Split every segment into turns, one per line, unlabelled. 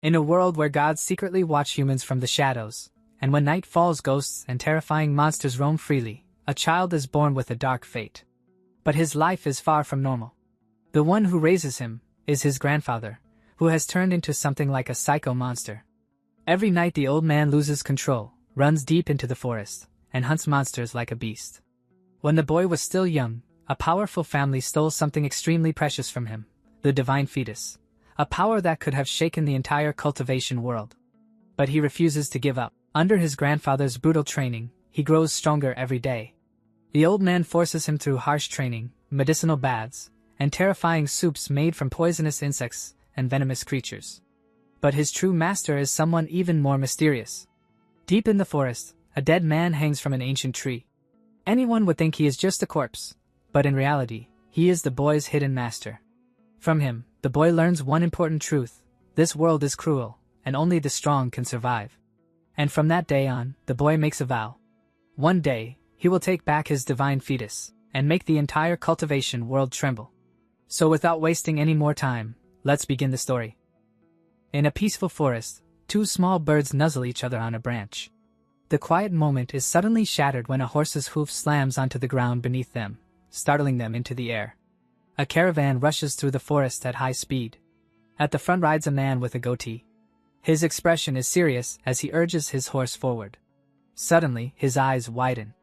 In a world where gods secretly watch humans from the shadows, and when night falls ghosts and terrifying monsters roam freely, a child is born with a dark fate. But his life is far from normal. The one who raises him is his grandfather, who has turned into something like a psycho monster. Every night the old man loses control, runs deep into the forest, and hunts monsters like a beast. When the boy was still young, a powerful family stole something extremely precious from him, the divine fetus, a power that could have shaken the entire cultivation world. But he refuses to give up. Under his grandfather's brutal training, he grows stronger every day. The old man forces him through harsh training, medicinal baths, and terrifying soups made from poisonous insects and venomous creatures. But his true master is someone even more mysterious. Deep in the forest, a dead man hangs from an ancient tree. Anyone would think he is just a corpse, but in reality, he is the boy's hidden master. From him, the boy learns one important truth: this world is cruel, and only the strong can survive. And from that day on, the boy makes a vow. One day, he will take back his divine fetus, and make the entire cultivation world tremble. So without wasting any more time, let's begin the story. In a peaceful forest, two small birds nuzzle each other on a branch. The quiet moment is suddenly shattered when a horse's hoof slams onto the ground beneath them, startling them into the air. A caravan rushes through the forest at high speed. At the front rides a man with a goatee. His expression is serious as he urges his horse forward. Suddenly, his eyes widen.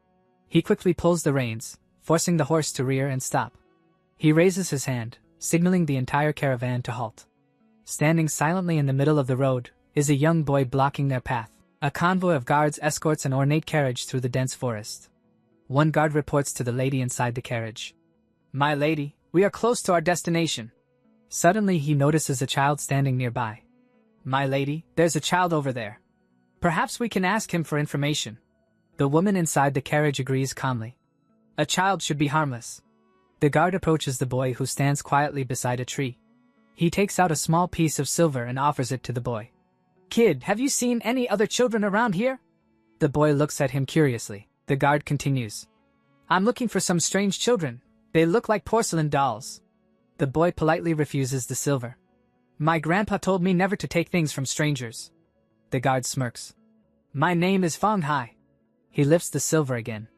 He quickly pulls the reins, forcing the horse to rear and stop. He raises his hand, signaling the entire caravan to halt. Standing silently in the middle of the road is a young boy blocking their path. A convoy of guards escorts an ornate carriage through the dense forest. One guard reports to the lady inside the carriage. "My lady, we are close to our destination." Suddenly he notices a child standing nearby. "My lady, there's a child over there. Perhaps we can ask him for information." The woman inside the carriage agrees calmly. "A child should be harmless." The guard approaches the boy who stands quietly beside a tree. He takes out a small piece of silver and offers it to the boy. "Kid, have you seen any other children around here?" The boy looks at him curiously. The guard continues. "I'm looking for some strange children. They look like porcelain dolls." The boy politely refuses the silver. "My grandpa told me never to take things from strangers." The guard smirks. "My name is Fong Hai." He lifts the silver again.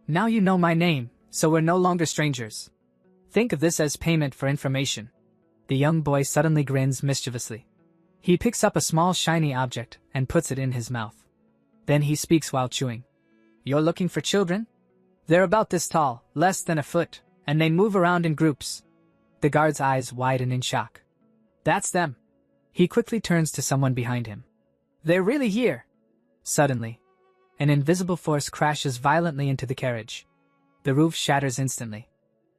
"Now you know my name, so we're no longer strangers. Think of this as payment for information." The young boy suddenly grins mischievously. He picks up a small shiny object and puts it in his mouth. Then he speaks while chewing. "You're looking for children? They're about this tall, less than a foot, and they move around in groups." The guard's eyes widen in shock. "That's them." He quickly turns to someone behind him. "They're really here." Suddenly, an invisible force crashes violently into the carriage. The roof shatters instantly.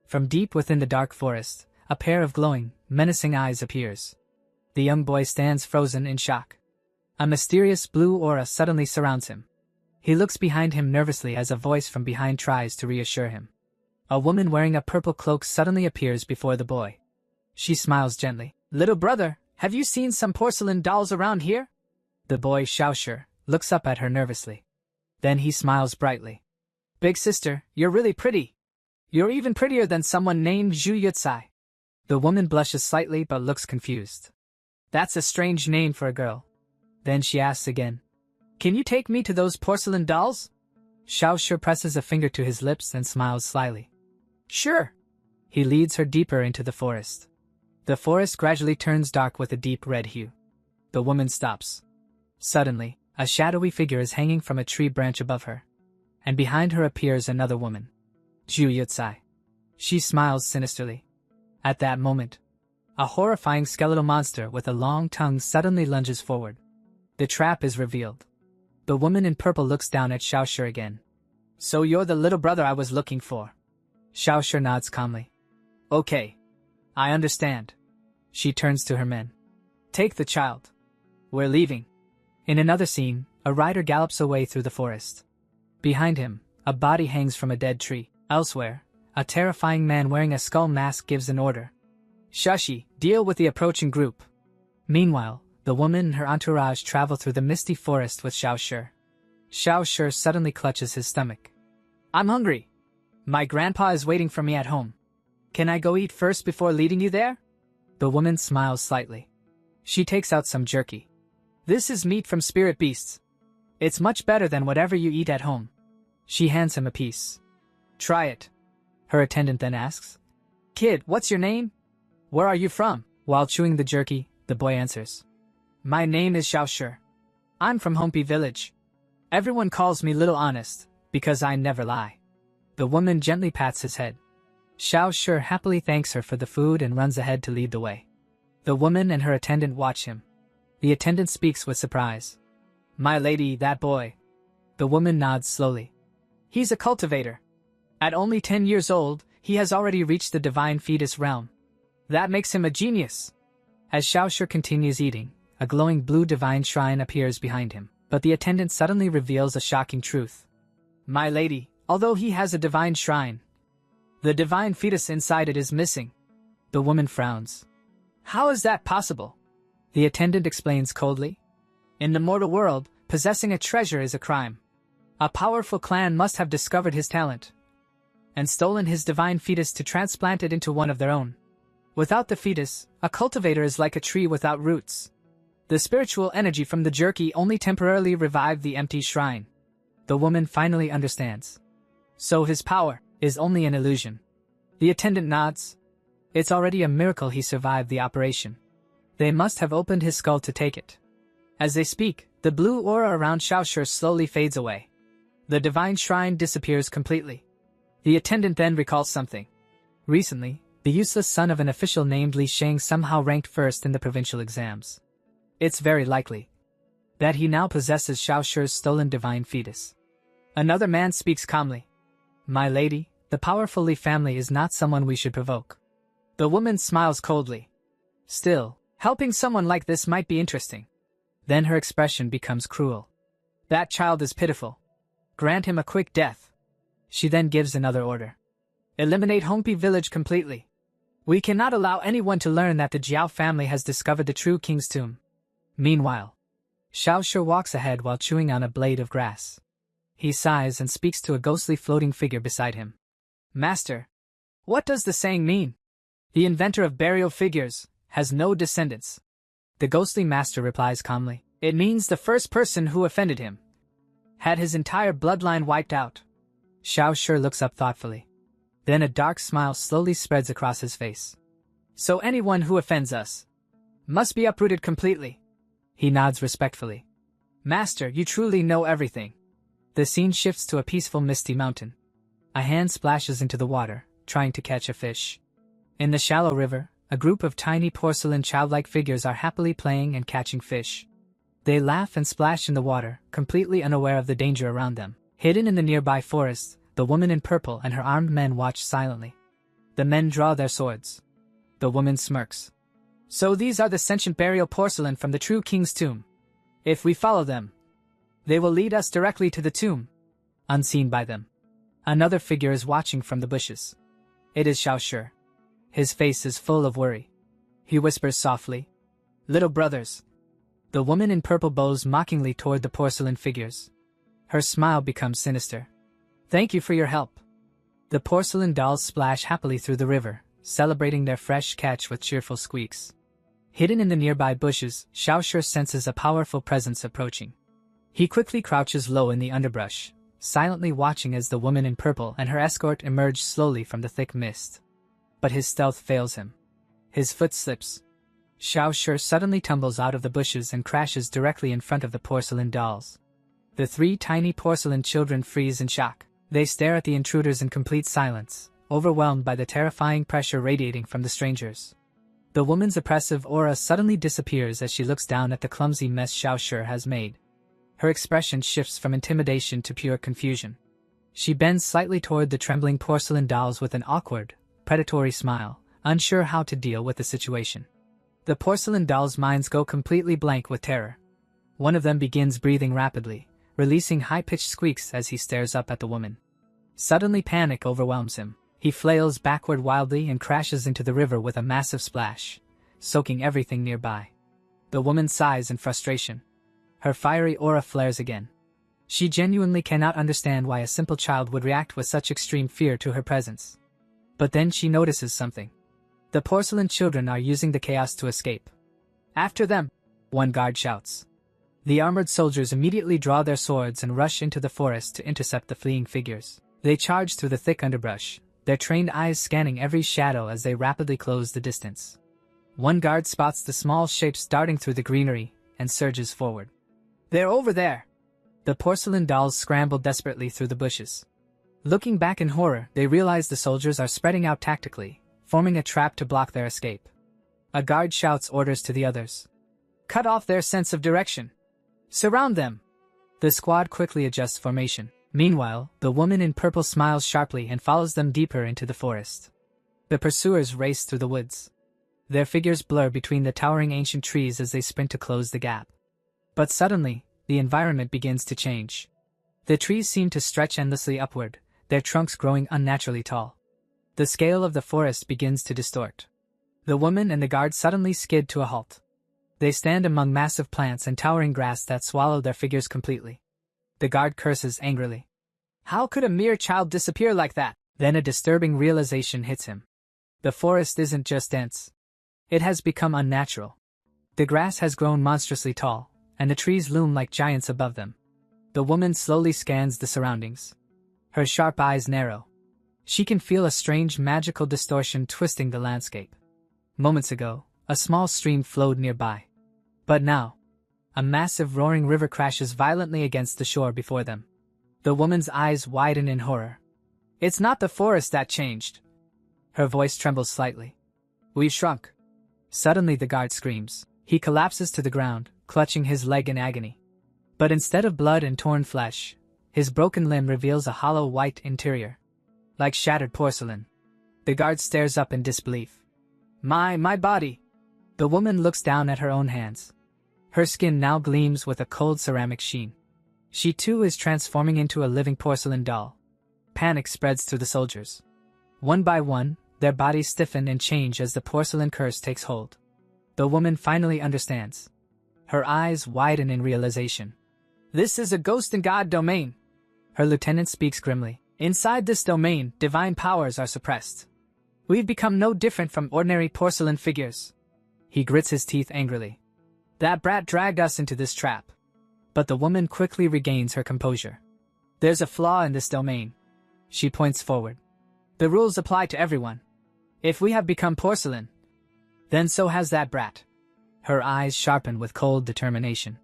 From deep within the dark forest, a pair of glowing, menacing eyes appears. The young boy stands frozen in shock. A mysterious blue aura suddenly surrounds him. He looks behind him nervously as a voice from behind tries to reassure him. A woman wearing a purple cloak suddenly appears before the boy. She smiles gently. "Little brother, have you seen some porcelain dolls around here?" The boy, Xiaoshi, looks up at her nervously. Then he smiles brightly. "Big sister, you're really pretty. You're even prettier than someone named Zhu Yutsai." The woman blushes slightly but looks confused. "That's a strange name for a girl." Then she asks again, "Can you take me to those porcelain dolls?" Xiaoshi presses a finger to his lips and smiles slyly. "Sure." He leads her deeper into the forest. The forest gradually turns dark with a deep red hue. The woman stops. Suddenly, a shadowy figure is hanging from a tree branch above her. And behind her appears another woman. Zhu Yutsai. She smiles sinisterly. At that moment, a horrifying skeletal monster with a long tongue suddenly lunges forward. The trap is revealed. The woman in purple looks down at Xiaoshi again. "So you're the little brother I was looking for." Xiaoshi nods calmly. "Okay. I understand." She turns to her men. "Take the child. We're leaving." In another scene, a rider gallops away through the forest. Behind him, a body hangs from a dead tree. Elsewhere, a terrifying man wearing a skull mask gives an order. "Shashi, deal with the approaching group." Meanwhile, the woman and her entourage travel through the misty forest with Xiaoshi. Xiaoshi suddenly clutches his stomach. "I'm hungry. My grandpa is waiting for me at home. Can I go eat first before leading you there?" The woman smiles slightly. She takes out some jerky. This is meat from spirit beasts. It's much better than whatever you eat at home. She hands him a piece. Try it. Her attendant then asks, Kid, what's your name? Where are you from? While chewing the jerky, the boy answers, My name is Xiaoshi. I'm from Hompi village. Everyone calls me Little Honest, because I never lie. The woman gently pats his head. Xiaoshi happily thanks her for the food and runs ahead to lead the way. The woman and her attendant watch him. The attendant speaks with surprise. My lady, that boy. The woman nods slowly. He's a cultivator. At only 10 years old, he has already reached the divine fetus realm. That makes him a genius. As Xiaoshi continues eating, a glowing blue divine shrine appears behind him, but the attendant suddenly reveals a shocking truth. My lady, although he has a divine shrine, the divine fetus inside it is missing. The woman frowns. How is that possible? The attendant explains coldly. In the mortal world, possessing a treasure is a crime. A powerful clan must have discovered his talent and stolen his divine fetus to transplant it into one of their own. Without the fetus, a cultivator is like a tree without roots. The spiritual energy from the jerky only temporarily revived the empty shrine. The woman finally understands. So his power is only an illusion. The attendant nods. It's already a miracle he survived the operation. They must have opened his skull to take it. As they speak, the blue aura around Xiaoshi slowly fades away. The divine shrine disappears completely. The attendant then recalls something. Recently, the useless son of an official named Li Sheng somehow ranked first in the provincial exams. It's very likely that he now possesses Xiaoshi's stolen divine fetus. Another man speaks calmly. My lady, the powerful Li family is not someone we should provoke. The woman smiles coldly. Still, helping someone like this might be interesting. Then her expression becomes cruel. That child is pitiful. Grant him a quick death. She then gives another order. Eliminate Hompi village completely. We cannot allow anyone to learn that the Jiao family has discovered the true king's tomb. Meanwhile, Xiaoshi walks ahead while chewing on a blade of grass. He sighs and speaks to a ghostly floating figure beside him. Master, what does the saying mean? The inventor of burial figures has no descendants. The ghostly master replies calmly. It means the first person who offended him had his entire bloodline wiped out. Xiaoshi looks up thoughtfully. Then a dark smile slowly spreads across his face. So anyone who offends us must be uprooted completely. He nods respectfully. Master, you truly know everything. The scene shifts to a peaceful misty mountain. A hand splashes into the water, trying to catch a fish. In the shallow river, a group of tiny porcelain childlike figures are happily playing and catching fish. They laugh and splash in the water, completely unaware of the danger around them. Hidden in the nearby forest, the woman in purple and her armed men watch silently. The men draw their swords. The woman smirks. So these are the sentient burial porcelain from the true king's tomb. If we follow them, they will lead us directly to the tomb, unseen by them. Another figure is watching from the bushes. It is Xiaoshi. His face is full of worry. He whispers softly, Little brothers. The woman in purple bows mockingly toward the porcelain figures. Her smile becomes sinister. Thank you for your help. The porcelain dolls splash happily through the river, celebrating their fresh catch with cheerful squeaks. Hidden in the nearby bushes, Xiaoshi senses a powerful presence approaching. He quickly crouches low in the underbrush, silently watching as the woman in purple and her escort emerge slowly from the thick mist. But his stealth fails him. His foot slips. Xiaoshi suddenly tumbles out of the bushes and crashes directly in front of the porcelain dolls. The three tiny porcelain children freeze in shock. They stare at the intruders in complete silence, overwhelmed by the terrifying pressure radiating from the strangers. The woman's oppressive aura suddenly disappears as she looks down at the clumsy mess Xiaoshi has made. Her expression shifts from intimidation to pure confusion. She bends slightly toward the trembling porcelain dolls with an awkward, predatory smile, unsure how to deal with the situation. The porcelain dolls' minds go completely blank with terror. One of them begins breathing rapidly, releasing high-pitched squeaks as he stares up at the woman. Suddenly panic overwhelms him. He flails backward wildly and crashes into the river with a massive splash, soaking everything nearby. The woman sighs in frustration. Her fiery aura flares again. She genuinely cannot understand why a simple child would react with such extreme fear to her presence. But then she notices something. The porcelain children are using the chaos to escape. After them! One guard shouts. The armored soldiers immediately draw their swords and rush into the forest to intercept the fleeing figures. They charge through the thick underbrush, their trained eyes scanning every shadow as they rapidly close the distance. One guard spots the small shapes darting through the greenery and surges forward. They're over there! The porcelain dolls scramble desperately through the bushes. Looking back in horror, they realize the soldiers are spreading out tactically, forming a trap to block their escape. A guard shouts orders to the others. Cut off their sense of direction. Surround them! The squad quickly adjusts formation. Meanwhile, the woman in purple smiles sharply and follows them deeper into the forest. The pursuers race through the woods. Their figures blur between the towering ancient trees as they sprint to close the gap. But suddenly, the environment begins to change. The trees seem to stretch endlessly upward, their trunks growing unnaturally tall. The scale of the forest begins to distort. The woman and the guard suddenly skid to a halt. They stand among massive plants and towering grass that swallow their figures completely. The guard curses angrily. How could a mere child disappear like that? Then a disturbing realization hits him. The forest isn't just dense. It has become unnatural. The grass has grown monstrously tall, and the trees loom like giants above them. The woman slowly scans the surroundings. Her sharp eyes narrow. She can feel a strange magical distortion twisting the landscape. Moments ago, a small stream flowed nearby. But now, a massive roaring river crashes violently against the shore before them. The woman's eyes widen in horror. It's not the forest that changed. Her voice trembles slightly. We've shrunk. Suddenly the guard screams. He collapses to the ground, clutching his leg in agony. But instead of blood and torn flesh, his broken limb reveals a hollow white interior. Like shattered porcelain. The guard stares up in disbelief. My body! The woman looks down at her own hands. Her skin now gleams with a cold ceramic sheen. She too is transforming into a living porcelain doll. Panic spreads through the soldiers. One by one, their bodies stiffen and change as the porcelain curse takes hold. The woman finally understands. Her eyes widen in realization. This is a ghost and god domain. Her lieutenant speaks grimly. Inside this domain, divine powers are suppressed. We've become no different from ordinary porcelain figures. He grits his teeth angrily. That brat dragged us into this trap. But the woman quickly regains her composure. There's a flaw in this domain. She points forward. The rules apply to everyone. If we have become porcelain, then so has that brat. Her eyes sharpen with cold determination.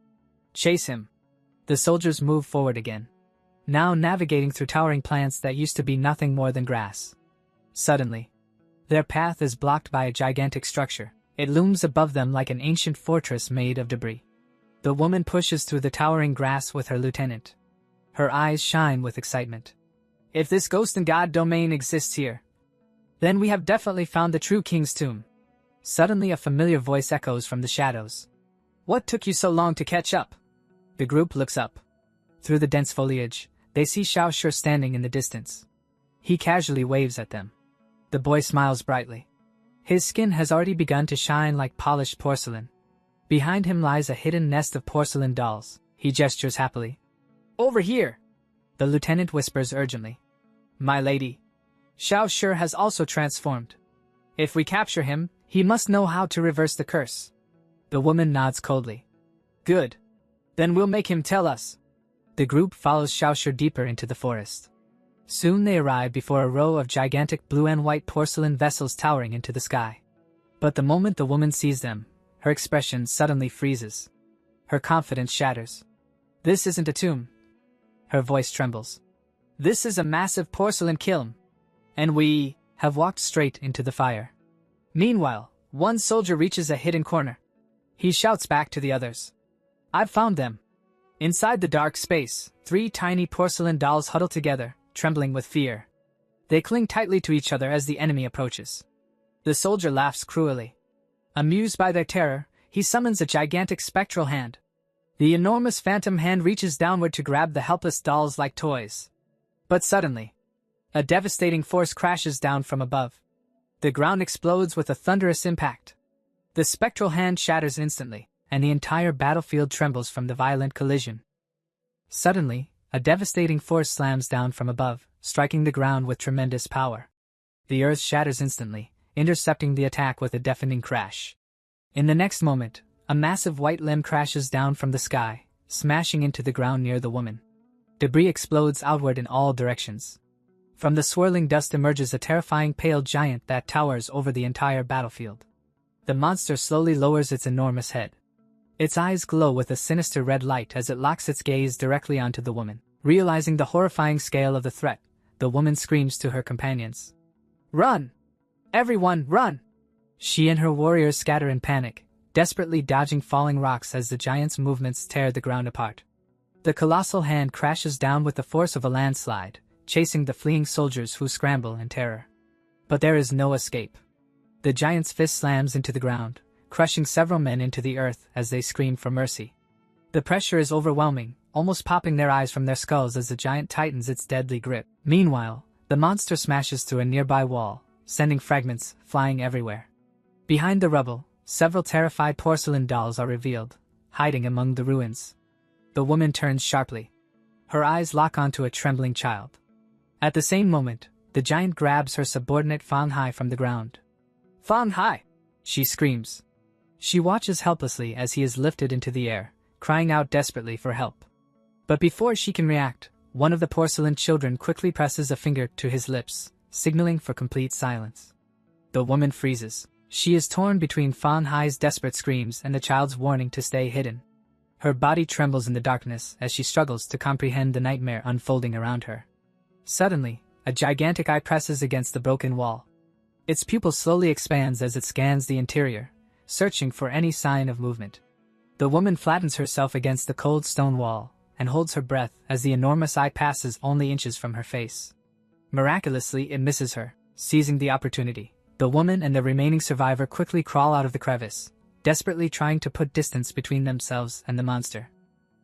Chase him. The soldiers move forward again, now navigating through towering plants that used to be nothing more than grass. Suddenly, their path is blocked by a gigantic structure. It looms above them like an ancient fortress made of debris. The woman pushes through the towering grass with her lieutenant. Her eyes shine with excitement. If this ghost and god domain exists here, then we have definitely found the true king's tomb. Suddenly a familiar voice echoes from the shadows. What took you so long to catch up? The group looks up. Through the dense foliage, they see Xiaoshi standing in the distance. He casually waves at them. The boy smiles brightly. His skin has already begun to shine like polished porcelain. Behind him lies a hidden nest of porcelain dolls. He gestures happily. Over here! The lieutenant whispers urgently. My lady. Xiaoshi has also transformed. If we capture him, he must know how to reverse the curse. The woman nods coldly. Good. Then we'll make him tell us. The group follows Xiaoshi deeper into the forest. Soon they arrive before a row of gigantic blue and white porcelain vessels towering into the sky. But the moment the woman sees them, her expression suddenly freezes. Her confidence shatters. This isn't a tomb. Her voice trembles. This is a massive porcelain kiln. And we have walked straight into the fire. Meanwhile, one soldier reaches a hidden corner. He shouts back to the others. I've found them. Inside the dark space, 3 tiny porcelain dolls huddle together, trembling with fear. They cling tightly to each other as the enemy approaches. The soldier laughs cruelly. Amused by their terror, he summons a gigantic spectral hand. The enormous phantom hand reaches downward to grab the helpless dolls like toys. But suddenly, a devastating force crashes down from above. The ground explodes with a thunderous impact. The spectral hand shatters instantly, and the entire battlefield trembles from the violent collision. Suddenly, a devastating force slams down from above, striking the ground with tremendous power. The earth shatters instantly, intercepting the attack with a deafening crash. In the next moment, A massive white limb crashes down from the sky, smashing into the ground near the woman. Debris explodes outward in all directions. From the swirling dust emerges a terrifying pale giant that towers over the entire battlefield. The monster slowly lowers its enormous head. Its eyes glow with a sinister red light as it locks its gaze directly onto the woman. Realizing the horrifying scale of the threat, the woman screams to her companions. "Run! Everyone, run!" She and her warriors scatter in panic, desperately dodging falling rocks as the giant's movements tear the ground apart. The colossal hand crashes down with the force of a landslide, chasing the fleeing soldiers who scramble in terror. But there is no escape. The giant's fist slams into the ground, crushing several men into the earth as they scream for mercy. The pressure is overwhelming, almost popping their eyes from their skulls as the giant tightens its deadly grip. Meanwhile, the monster smashes through a nearby wall, sending fragments flying everywhere. Behind the rubble, several terrified porcelain dolls are revealed, hiding among the ruins. The woman turns sharply. Her eyes lock onto a trembling child. At the same moment, the giant grabs her subordinate Fang Hai from the ground. "Fang Hai!" she screams. She watches helplessly as he is lifted into the air, crying out desperately for help. But before she can react, one of the porcelain children quickly presses a finger to his lips, signaling for complete silence. The woman freezes. She is torn between Fang Hai's desperate screams and the child's warning to stay hidden. Her body trembles in the darkness as she struggles to comprehend the nightmare unfolding around her. Suddenly, a gigantic eye presses against the broken wall. Its pupil slowly expands as it scans the interior, searching for any sign of movement. The woman flattens herself against the cold stone wall and holds her breath as the enormous eye passes only inches from her face. Miraculously, it misses her. Seizing the opportunity, the woman and the remaining survivor quickly crawl out of the crevice, desperately trying to put distance between themselves and the monster.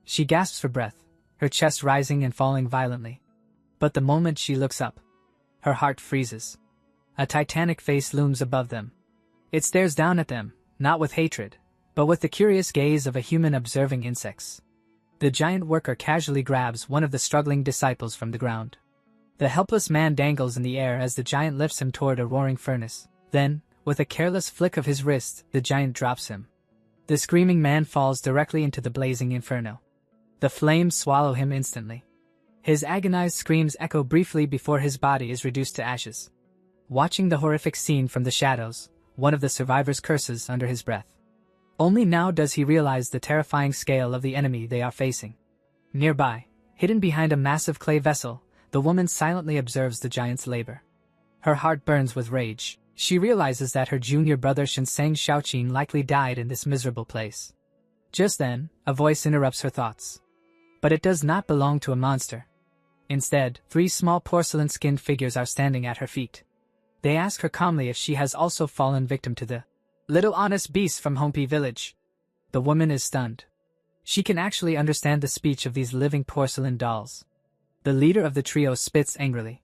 She gasps for breath, her chest rising and falling violently. But the moment she looks up, her heart freezes. A titanic face looms above them. It stares down at them, not with hatred, but with the curious gaze of a human observing insects. The giant worker casually grabs one of the struggling disciples from the ground. The helpless man dangles in the air as the giant lifts him toward a roaring furnace. Then, with a careless flick of his wrist, the giant drops him. The screaming man falls directly into the blazing inferno. The flames swallow him instantly. His agonized screams echo briefly before his body is reduced to ashes. Watching the horrific scene from the shadows, one of the survivors curses under his breath. Only now does he realize the terrifying scale of the enemy they are facing. Nearby, hidden behind a massive clay vessel, the woman silently observes the giant's labor. Her heart burns with rage. She realizes that her junior brother Shinseng Shaoqin likely died in this miserable place. Just then, a voice interrupts her thoughts. But it does not belong to a monster. Instead, 3 small porcelain-skinned figures are standing at her feet. They ask her calmly if she has also fallen victim to the little honest beast from Hompi village. The woman is stunned. She can actually understand the speech of these living porcelain dolls. The leader of the trio spits angrily.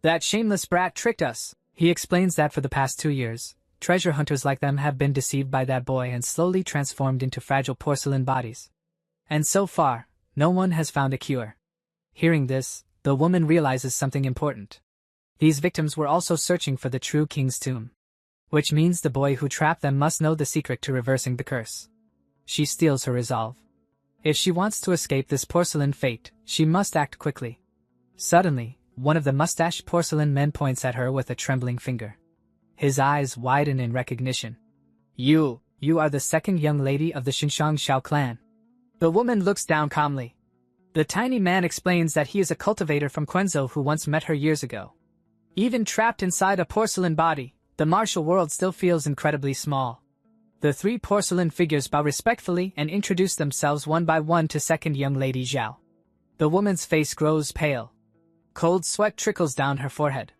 "That shameless brat tricked us." He explains that for the past 2 years, treasure hunters like them have been deceived by that boy and slowly transformed into fragile porcelain bodies. And so far, no one has found a cure. Hearing this, the woman realizes something important. These victims were also searching for the true king's tomb. Which means the boy who trapped them must know the secret to reversing the curse. She steels her resolve. If she wants to escape this porcelain fate, she must act quickly. Suddenly, one of the mustached porcelain men points at her with a trembling finger. His eyes widen in recognition. You are the second young lady of the Xinshang Xiao clan." The woman looks down calmly. The tiny man explains that he is a cultivator from Quenzhou who once met her years ago. Even trapped inside a porcelain body, the martial world still feels incredibly small. The 3 porcelain figures bow respectfully and introduce themselves one by one to second young lady Zhao. The woman's face grows pale. Cold sweat trickles down her forehead.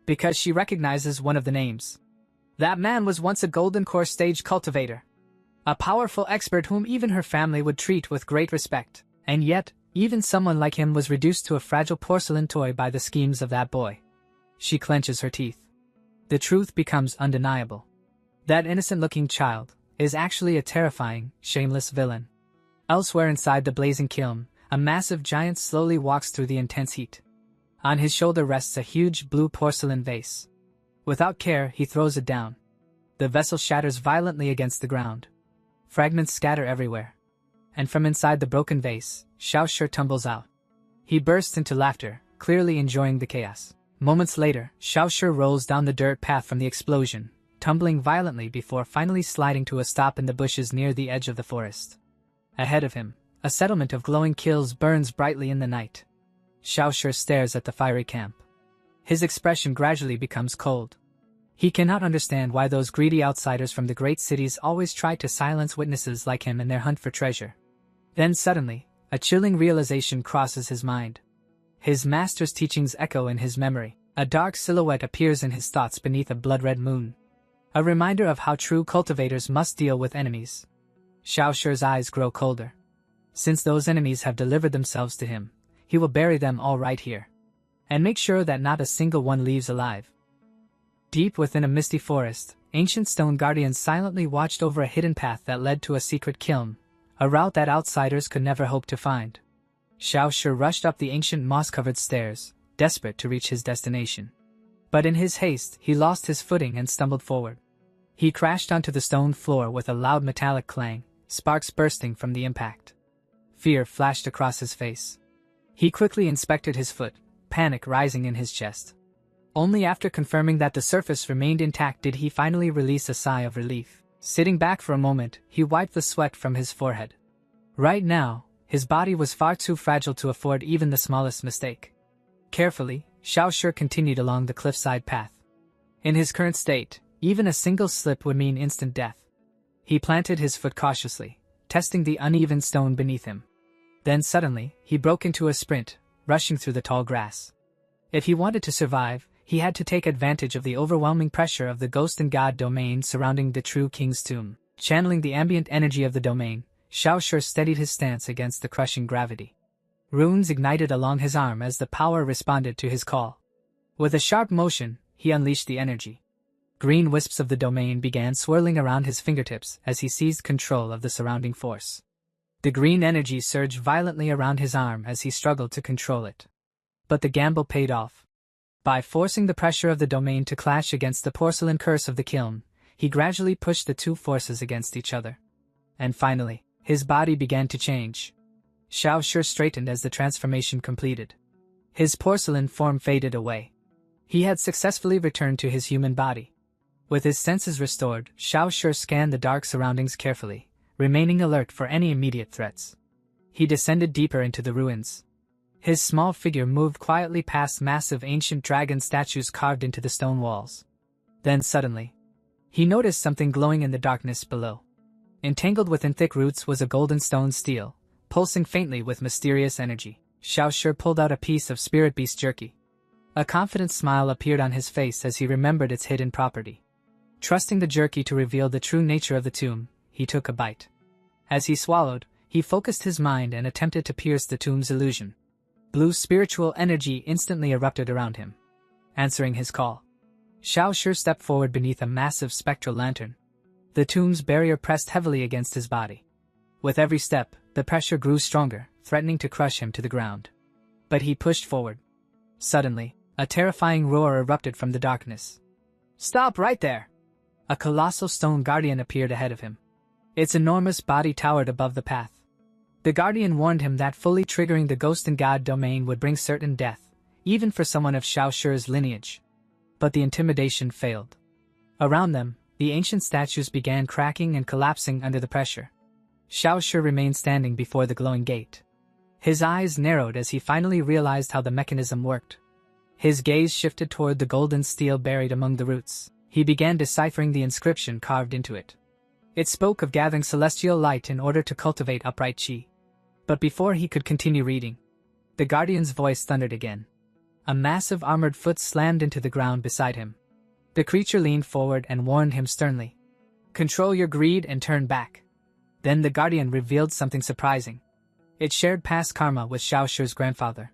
Because she recognizes one of the names. That man was once a golden core stage cultivator. A powerful expert whom even her family would treat with great respect. And yet, even someone like him was reduced to a fragile porcelain toy by the schemes of that boy. She clenches her teeth. The truth becomes undeniable. That innocent-looking child is actually a terrifying, shameless villain. Elsewhere inside the blazing kiln, a massive giant slowly walks through the intense heat. On his shoulder rests a huge blue porcelain vase. Without care, he throws it down. The vessel shatters violently against the ground. Fragments scatter everywhere. And from inside the broken vase, Xiao Shi tumbles out. He bursts into laughter, clearly enjoying the chaos. Moments later, Xiao Shi rolls down the dirt path from the explosion, tumbling violently before finally sliding to a stop in the bushes near the edge of the forest. Ahead of him, a settlement of glowing kilns burns brightly in the night. Xiao Shi stares at the fiery camp. His expression gradually becomes cold. He cannot understand why those greedy outsiders from the great cities always try to silence witnesses like him in their hunt for treasure. Then suddenly, a chilling realization crosses his mind. His master's teachings echo in his memory. A dark silhouette appears in his thoughts beneath a blood-red moon. A reminder of how true cultivators must deal with enemies. Xiao Shi's eyes grow colder. Since those enemies have delivered themselves to him, he will bury them all right here. And make sure that not a single one leaves alive. Deep within a misty forest, ancient stone guardians silently watched over a hidden path that led to a secret kiln, a route that outsiders could never hope to find. Xiao Shi rushed up the ancient moss-covered stairs, desperate to reach his destination. But in his haste, he lost his footing and stumbled forward. He crashed onto the stone floor with a loud metallic clang, sparks bursting from the impact. Fear flashed across his face. He quickly inspected his foot, panic rising in his chest. Only after confirming that the surface remained intact did he finally release a sigh of relief. Sitting back for a moment, he wiped the sweat from his forehead. Right now, his body was far too fragile to afford even the smallest mistake. Carefully, Xiao Shi continued along the cliffside path. In his current state, even a single slip would mean instant death. He planted his foot cautiously, testing the uneven stone beneath him. Then suddenly, he broke into a sprint, rushing through the tall grass. If he wanted to survive, he had to take advantage of the overwhelming pressure of the ghost and god domain surrounding the true king's tomb. Channeling the ambient energy of the domain, Xiao Shi steadied his stance against the crushing gravity. Runes ignited along his arm as the power responded to his call. With a sharp motion, he unleashed the energy. Green wisps of the domain began swirling around his fingertips as he seized control of the surrounding force. The green energy surged violently around his arm as he struggled to control it. But the gamble paid off. By forcing the pressure of the domain to clash against the porcelain curse of the kiln, he gradually pushed the two forces against each other. And finally, his body began to change. Xiao Shi straightened as the transformation completed. His porcelain form faded away. He had successfully returned to his human body. With his senses restored, Xiao Shi scanned the dark surroundings carefully, remaining alert for any immediate threats. He descended deeper into the ruins. His small figure moved quietly past massive ancient dragon statues carved into the stone walls. Then suddenly, he noticed something glowing in the darkness below. Entangled within thick roots was a golden stone stele, pulsing faintly with mysterious energy. Xiao Shi pulled out a piece of spirit beast jerky. A confident smile appeared on his face as he remembered its hidden property. Trusting the jerky to reveal the true nature of the tomb, he took a bite. As he swallowed, he focused his mind and attempted to pierce the tomb's illusion. Blue spiritual energy instantly erupted around him, answering his call. Xiao Shi stepped forward beneath a massive spectral lantern. The tomb's barrier pressed heavily against his body. With every step, the pressure grew stronger, threatening to crush him to the ground. But he pushed forward. Suddenly, a terrifying roar erupted from the darkness. "Stop right there!" A colossal stone guardian appeared ahead of him. Its enormous body towered above the path. The guardian warned him that fully triggering the ghost and god domain would bring certain death, even for someone of Xiao Shi's lineage. But the intimidation failed. Around them, the ancient statues began cracking and collapsing under the pressure. Xiao Shi remained standing before the glowing gate. His eyes narrowed as he finally realized how the mechanism worked. His gaze shifted toward the golden stele buried among the roots. He began deciphering the inscription carved into it. It spoke of gathering celestial light in order to cultivate upright qi. But before he could continue reading, the guardian's voice thundered again. A massive armored foot slammed into the ground beside him. The creature leaned forward and warned him sternly. "Control your greed and turn back." Then the guardian revealed something surprising. It shared past karma with Xiao Shi's grandfather.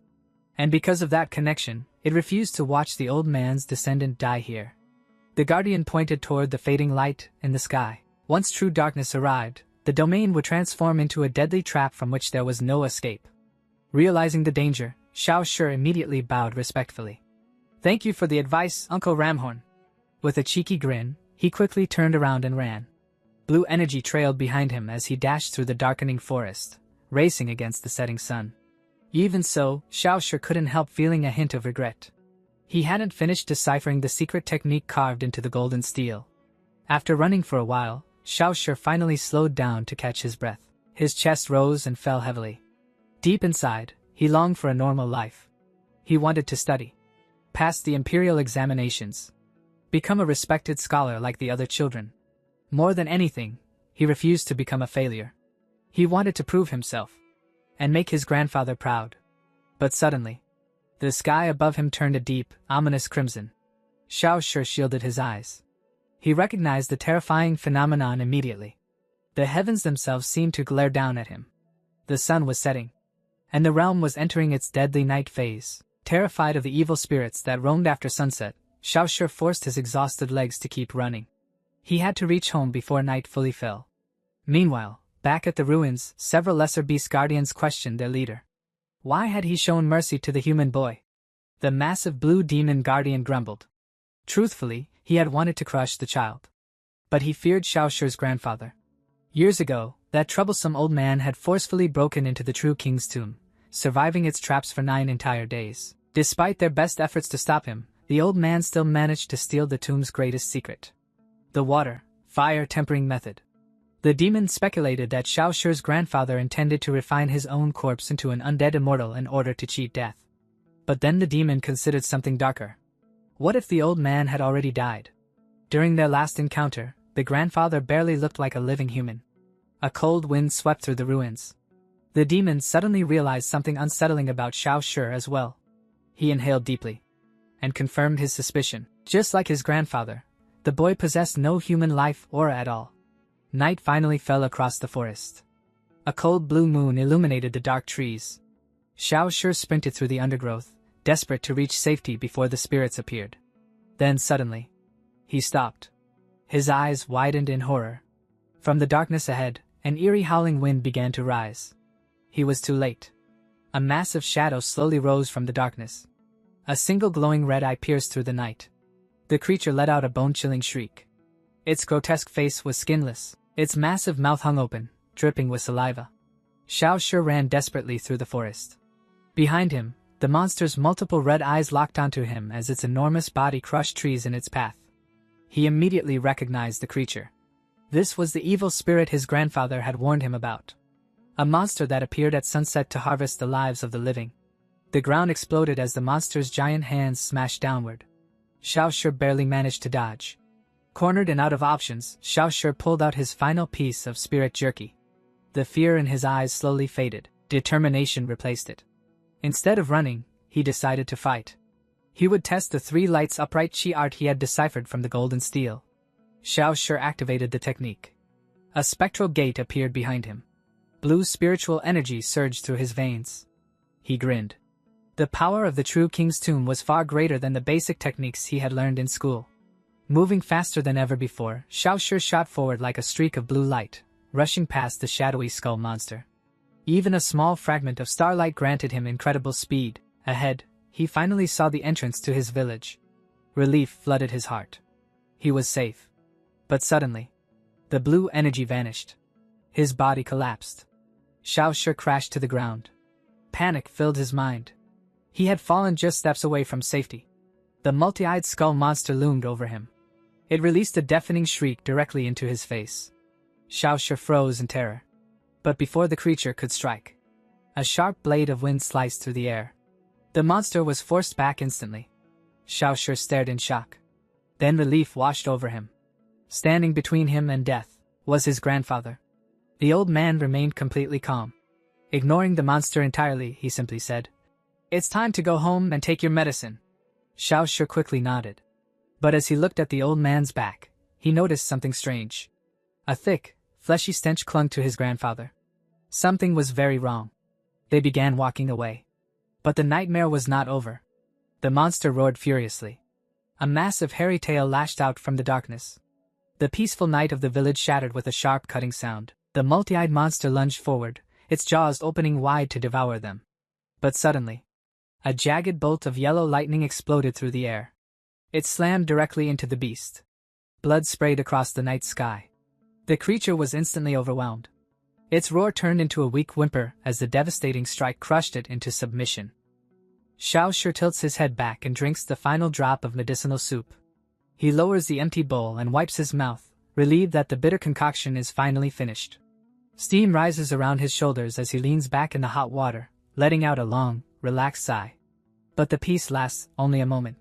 And because of that connection, it refused to watch the old man's descendant die here. The guardian pointed toward the fading light in the sky. Once true darkness arrived, the domain would transform into a deadly trap from which there was no escape. Realizing the danger, Xiao Shi immediately bowed respectfully. "Thank you for the advice, Uncle Ramhorn." With a cheeky grin, he quickly turned around and ran. Blue energy trailed behind him as he dashed through the darkening forest, racing against the setting sun. Even so, Xiaoshi couldn't help feeling a hint of regret. He hadn't finished deciphering the secret technique carved into the golden steel. After running for a while, Xiaoshi finally slowed down to catch his breath. His chest rose and fell heavily. Deep inside, he longed for a normal life. He wanted to study, pass the imperial examinations, become a respected scholar like the other children. More than anything, he refused to become a failure. He wanted to prove himself and make his grandfather proud. But suddenly, the sky above him turned a deep, ominous crimson. Xiaoshi shielded his eyes. He recognized the terrifying phenomenon immediately. The heavens themselves seemed to glare down at him. The sun was setting, and the realm was entering its deadly night phase. Terrified of the evil spirits that roamed after sunset, Xiaoshi forced his exhausted legs to keep running. He had to reach home before night fully fell. Meanwhile, back at the ruins, several lesser beast guardians questioned their leader. Why had he shown mercy to the human boy? The massive blue demon guardian grumbled. Truthfully, he had wanted to crush the child. But he feared Xiaoshi's grandfather. Years ago, that troublesome old man had forcefully broken into the true king's tomb, surviving its traps for 9 entire days. Despite their best efforts to stop him, the old man still managed to steal the tomb's greatest secret: the fire tempering method. The demon speculated that Xiaoshi's grandfather intended to refine his own corpse into an undead immortal in order to cheat death. But then the demon considered something darker. What if the old man had already died? During their last encounter, the grandfather barely looked like a living human. A cold wind swept through the ruins. The demon suddenly realized something unsettling about Xiaoshi as well. He inhaled deeply and confirmed his suspicion. Just like his grandfather, the boy possessed no human life aura at all. Night finally fell across the forest. A cold blue moon illuminated the dark trees. Xiaoshi sprinted through the undergrowth, desperate to reach safety before the spirits appeared. Then suddenly, he stopped. His eyes widened in horror. From the darkness ahead, an eerie howling wind began to rise. He was too late. A massive shadow slowly rose from the darkness. A single glowing red eye pierced through the night. The creature let out a bone-chilling shriek. Its grotesque face was skinless. Its massive mouth hung open, dripping with saliva. Xiaoshi ran desperately through the forest. Behind him, the monster's multiple red eyes locked onto him as its enormous body crushed trees in its path. He immediately recognized the creature. This was the evil spirit his grandfather had warned him about. A monster that appeared at sunset to harvest the lives of the living. The ground exploded as the monster's giant hands smashed downward. Xiaoshi barely managed to dodge. Cornered and out of options, Xiaoshi pulled out his final piece of spirit jerky. The fear in his eyes slowly faded. Determination replaced it. Instead of running, he decided to fight. He would test the 3 lights upright chi art he had deciphered from the golden steel. Xiaoshi activated the technique. A spectral gate appeared behind him. Blue spiritual energy surged through his veins. He grinned. The power of the true king's tomb was far greater than the basic techniques he had learned in school. Moving faster than ever before, Xiaoshi shot forward like a streak of blue light, rushing past the shadowy skull monster. Even a small fragment of starlight granted him incredible speed. Ahead, he finally saw the entrance to his village. Relief flooded his heart. He was safe. But suddenly, the blue energy vanished. His body collapsed. Xiaoshi crashed to the ground. Panic filled his mind. He had fallen just steps away from safety. The multi-eyed skull monster loomed over him. It released a deafening shriek directly into his face. Xiaoshi froze in terror. But before the creature could strike, a sharp blade of wind sliced through the air. The monster was forced back instantly. Xiaoshi stared in shock. Then relief washed over him. Standing between him and death was his grandfather. The old man remained completely calm. Ignoring the monster entirely, he simply said, "It's time to go home and take your medicine." Xiaoshi quickly nodded. But as he looked at the old man's back, he noticed something strange. A thick, fleshy stench clung to his grandfather. Something was very wrong. They began walking away. But the nightmare was not over. The monster roared furiously. A massive hairy tail lashed out from the darkness. The peaceful night of the village shattered with a sharp cutting sound. The multi-eyed monster lunged forward, its jaws opening wide to devour them. But suddenly, a jagged bolt of yellow lightning exploded through the air. It slammed directly into the beast. Blood sprayed across the night sky. The creature was instantly overwhelmed. Its roar turned into a weak whimper as the devastating strike crushed it into submission. Xiao Shi tilts his head back and drinks the final drop of medicinal soup. He lowers the empty bowl and wipes his mouth, relieved that the bitter concoction is finally finished. Steam rises around his shoulders as he leans back in the hot water, letting out a long, relaxed sigh. But the peace lasts only a moment.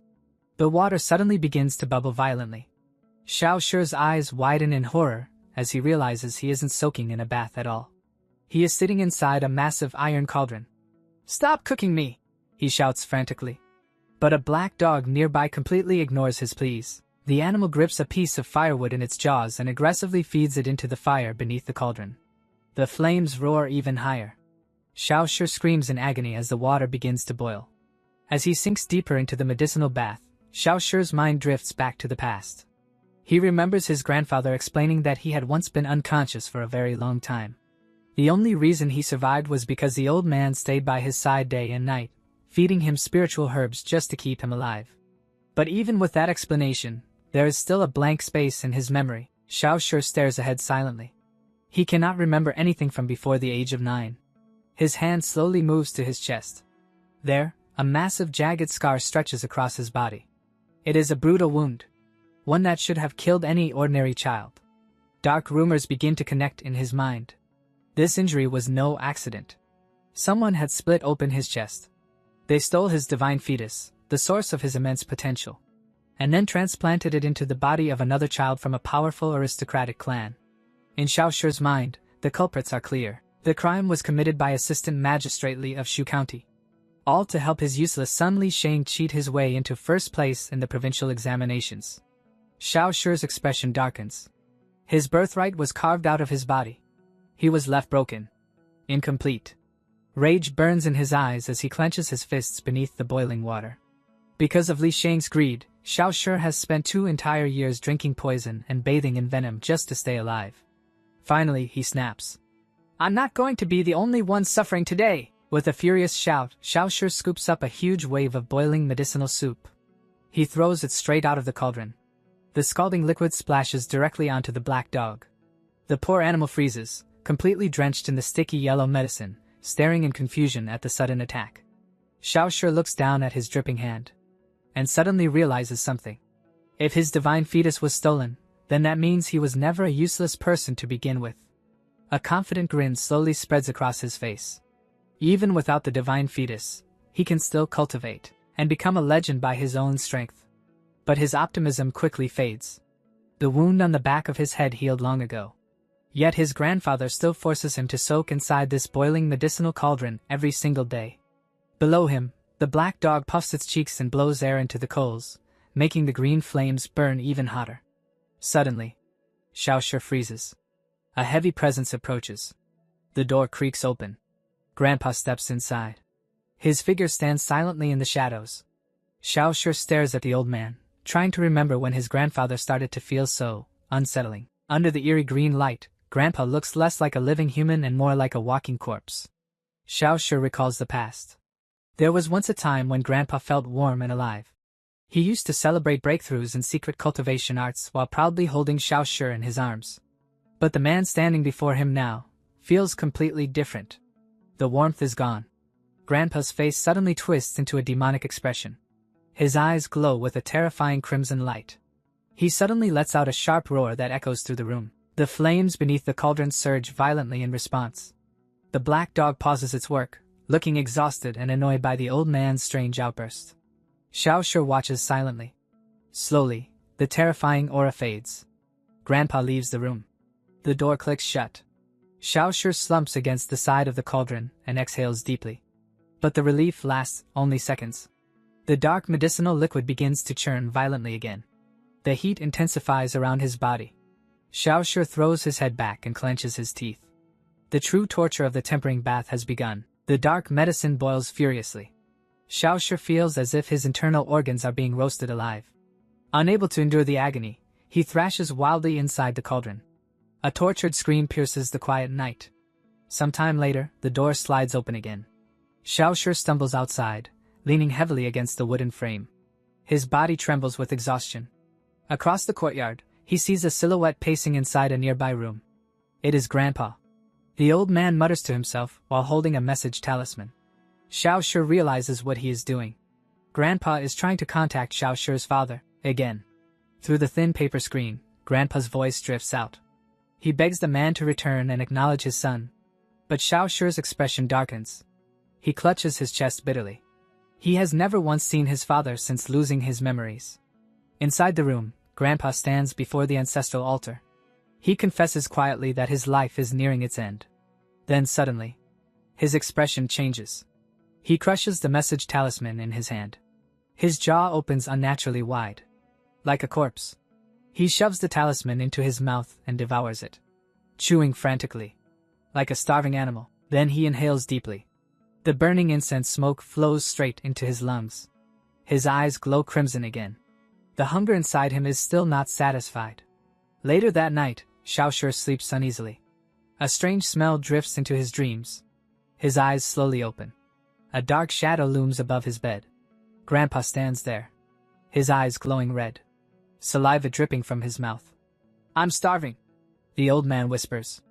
The water suddenly begins to bubble violently. Xiao Shi's eyes widen in horror as he realizes he isn't soaking in a bath at all. He is sitting inside a massive iron cauldron. "Stop cooking me!" he shouts frantically. But a black dog nearby completely ignores his pleas. The animal grips a piece of firewood in its jaws and aggressively feeds it into the fire beneath the cauldron. The flames roar even higher. Xiao Shi screams in agony as the water begins to boil. As he sinks deeper into the medicinal bath, Xiao Shi's mind drifts back to the past. He remembers his grandfather explaining that he had once been unconscious for a very long time. The only reason he survived was because the old man stayed by his side day and night, feeding him spiritual herbs just to keep him alive. But even with that explanation, there is still a blank space in his memory. Xiao Shi stares ahead silently. He cannot remember anything from before the age of 9. His hand slowly moves to his chest. There, a massive jagged scar stretches across his body. It is a brutal wound, one that should have killed any ordinary child. Dark rumors begin to connect in his mind. This injury was no accident. Someone had split open his chest. They stole his divine fetus, the source of his immense potential, and then transplanted it into the body of another child from a powerful aristocratic clan. In Xiao Shi's mind, the culprits are clear. The crime was committed by Assistant Magistrate Li of Shu County, all to help his useless son Li Shang cheat his way into first place in the provincial examinations. Xiao Shi's expression darkens. His birthright was carved out of his body. He was left broken, incomplete. Rage burns in his eyes as he clenches his fists beneath the boiling water. Because of Li Shang's greed, Xiao Shi has spent 2 entire years drinking poison and bathing in venom just to stay alive. Finally, he snaps. "I'm not going to be the only one suffering today!" With a furious shout, Xiao Shi scoops up a huge wave of boiling medicinal soup. He throws it straight out of the cauldron. The scalding liquid splashes directly onto the black dog. The poor animal freezes, completely drenched in the sticky yellow medicine, staring in confusion at the sudden attack. Xiao Shi looks down at his dripping hand, and suddenly realizes something. If his divine fetus was stolen, then that means he was never a useless person to begin with. A confident grin slowly spreads across his face. Even without the divine fetus, he can still cultivate and become a legend by his own strength. But his optimism quickly fades. The wound on the back of his head healed long ago. Yet his grandfather still forces him to soak inside this boiling medicinal cauldron every single day. Below him, the black dog puffs its cheeks and blows air into the coals, making the green flames burn even hotter. Suddenly, Xiao Shi freezes. A heavy presence approaches. The door creaks open. Grandpa steps inside. His figure stands silently in the shadows. Xiao Shi stares at the old man, trying to remember when his grandfather started to feel so unsettling. Under the eerie green light, Grandpa looks less like a living human and more like a walking corpse. Xiao Shi recalls the past. There was once a time when Grandpa felt warm and alive. He used to celebrate breakthroughs in secret cultivation arts while proudly holding Xiao Shi in his arms. But the man standing before him now feels completely different. The warmth is gone. Grandpa's face suddenly twists into a demonic expression. His eyes glow with a terrifying crimson light. He suddenly lets out a sharp roar that echoes through the room. The flames beneath the cauldron surge violently in response. The black dog pauses its work, looking exhausted and annoyed by the old man's strange outburst. Xiao Shi watches silently. Slowly, the terrifying aura fades. Grandpa leaves the room. The door clicks shut. Xiao Shi slumps against the side of the cauldron and exhales deeply. But the relief lasts only seconds. The dark medicinal liquid begins to churn violently again. The heat intensifies around his body. Xiao Shi throws his head back and clenches his teeth. The true torture of the tempering bath has begun. The dark medicine boils furiously. Xiao Shi feels as if his internal organs are being roasted alive. Unable to endure the agony, he thrashes wildly inside the cauldron. A tortured scream pierces the quiet night. Some time later, the door slides open again. Xiao Shi stumbles outside, leaning heavily against the wooden frame. His body trembles with exhaustion. Across the courtyard, He sees a silhouette pacing inside a nearby room. It is Grandpa. The old man mutters to himself while holding a message talisman. Xiao Shi realizes what he is doing. Grandpa is trying to contact Xiao Shi's father, again. Through the thin paper screen, Grandpa's voice drifts out. He begs the man to return and acknowledge his son. But Xiao Shi's expression darkens. He clutches his chest bitterly. He has never once seen his father since losing his memories. Inside the room, Grandpa stands before the ancestral altar. He confesses quietly that his life is nearing its end. Then suddenly, his expression changes. He crushes the message talisman in his hand. His jaw opens unnaturally wide. Like a corpse. He shoves the talisman into his mouth and devours it. Chewing frantically. Like a starving animal. Then he inhales deeply. The burning incense smoke flows straight into his lungs. His eyes glow crimson again. The hunger inside him is still not satisfied. Later that night, Xiao Shi sleeps uneasily. A strange smell drifts into his dreams. His eyes slowly open. A dark shadow looms above his bed. Grandpa stands there. His eyes glowing red. Saliva dripping from his mouth. "I'm starving," the old man whispers.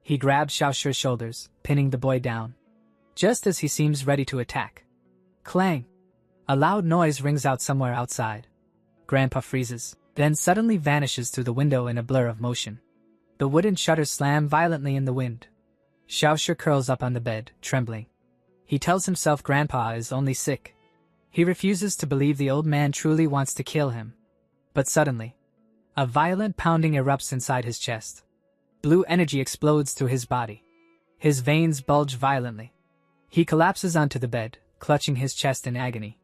He grabs Xiao Shi's shoulders, pinning the boy down. Just as he seems ready to attack. Clang! A loud noise rings out somewhere outside. Grandpa freezes, then suddenly vanishes through the window in a blur of motion. The wooden shutters slam violently in the wind. Xiao Shi curls up on the bed, trembling. He tells himself Grandpa is only sick. He refuses to believe the old man truly wants to kill him. But suddenly, a violent pounding erupts inside his chest. Blue energy explodes through his body. His veins bulge violently. He collapses onto the bed, clutching his chest in agony.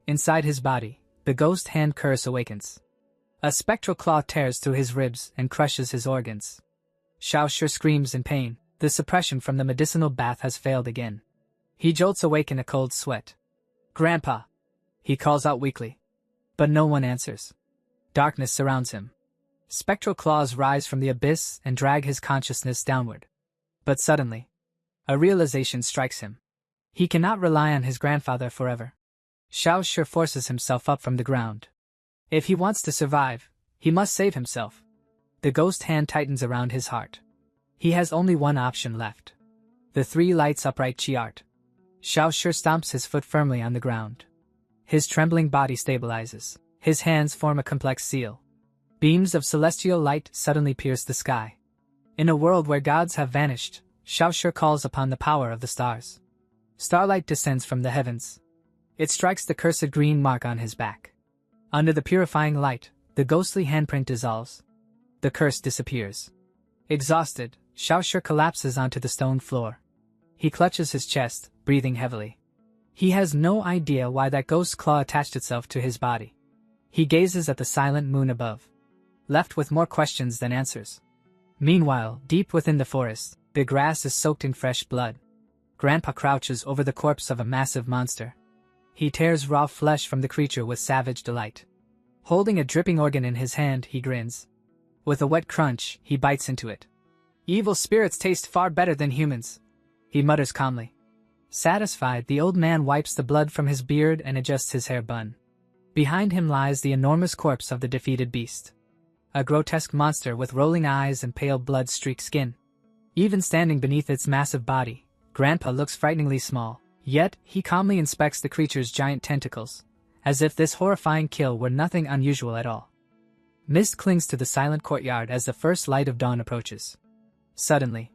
Inside his body, the ghost hand curse awakens. A spectral claw tears through his ribs and crushes his organs. Xiao Shi screams in pain. The suppression from the medicinal bath has failed again. He jolts awake in a cold sweat. "Grandpa!" he calls out weakly. But no one answers. Darkness surrounds him. Spectral claws rise from the abyss and drag his consciousness downward. But suddenly, a realization strikes him. He cannot rely on his grandfather forever. Xiao Shi forces himself up from the ground. If he wants to survive, he must save himself. The ghost hand tightens around his heart. He has only one option left. The three lights upright chi art. Xiao Shi stomps his foot firmly on the ground. His trembling body stabilizes. His hands form a complex seal. Beams of celestial light suddenly pierce the sky. In a world where gods have vanished, Xiao Shi calls upon the power of the stars. Starlight descends from the heavens. It strikes the cursed green mark on his back. Under the purifying light, the ghostly handprint dissolves. The curse disappears. Exhausted, Xiao Shi collapses onto the stone floor. He clutches his chest, breathing heavily. He has no idea why that ghost claw attached itself to his body. He gazes at the silent moon above, left with more questions than answers. Meanwhile, deep within the forest, the grass is soaked in fresh blood. Grandpa crouches over the corpse of a massive monster. He tears raw flesh from the creature with savage delight. Holding a dripping organ in his hand, he grins. With a wet crunch, he bites into it. "Evil spirits taste far better than humans," he mutters calmly. Satisfied, the old man wipes the blood from his beard and adjusts his hair bun. Behind him lies the enormous corpse of the defeated beast. A grotesque monster with rolling eyes and pale blood-streaked skin. Even standing beneath its massive body, Grandpa looks frighteningly small, yet he calmly inspects the creature's giant tentacles, as if this horrifying kill were nothing unusual at all. Mist clings to the silent courtyard as the first light of dawn approaches. Suddenly,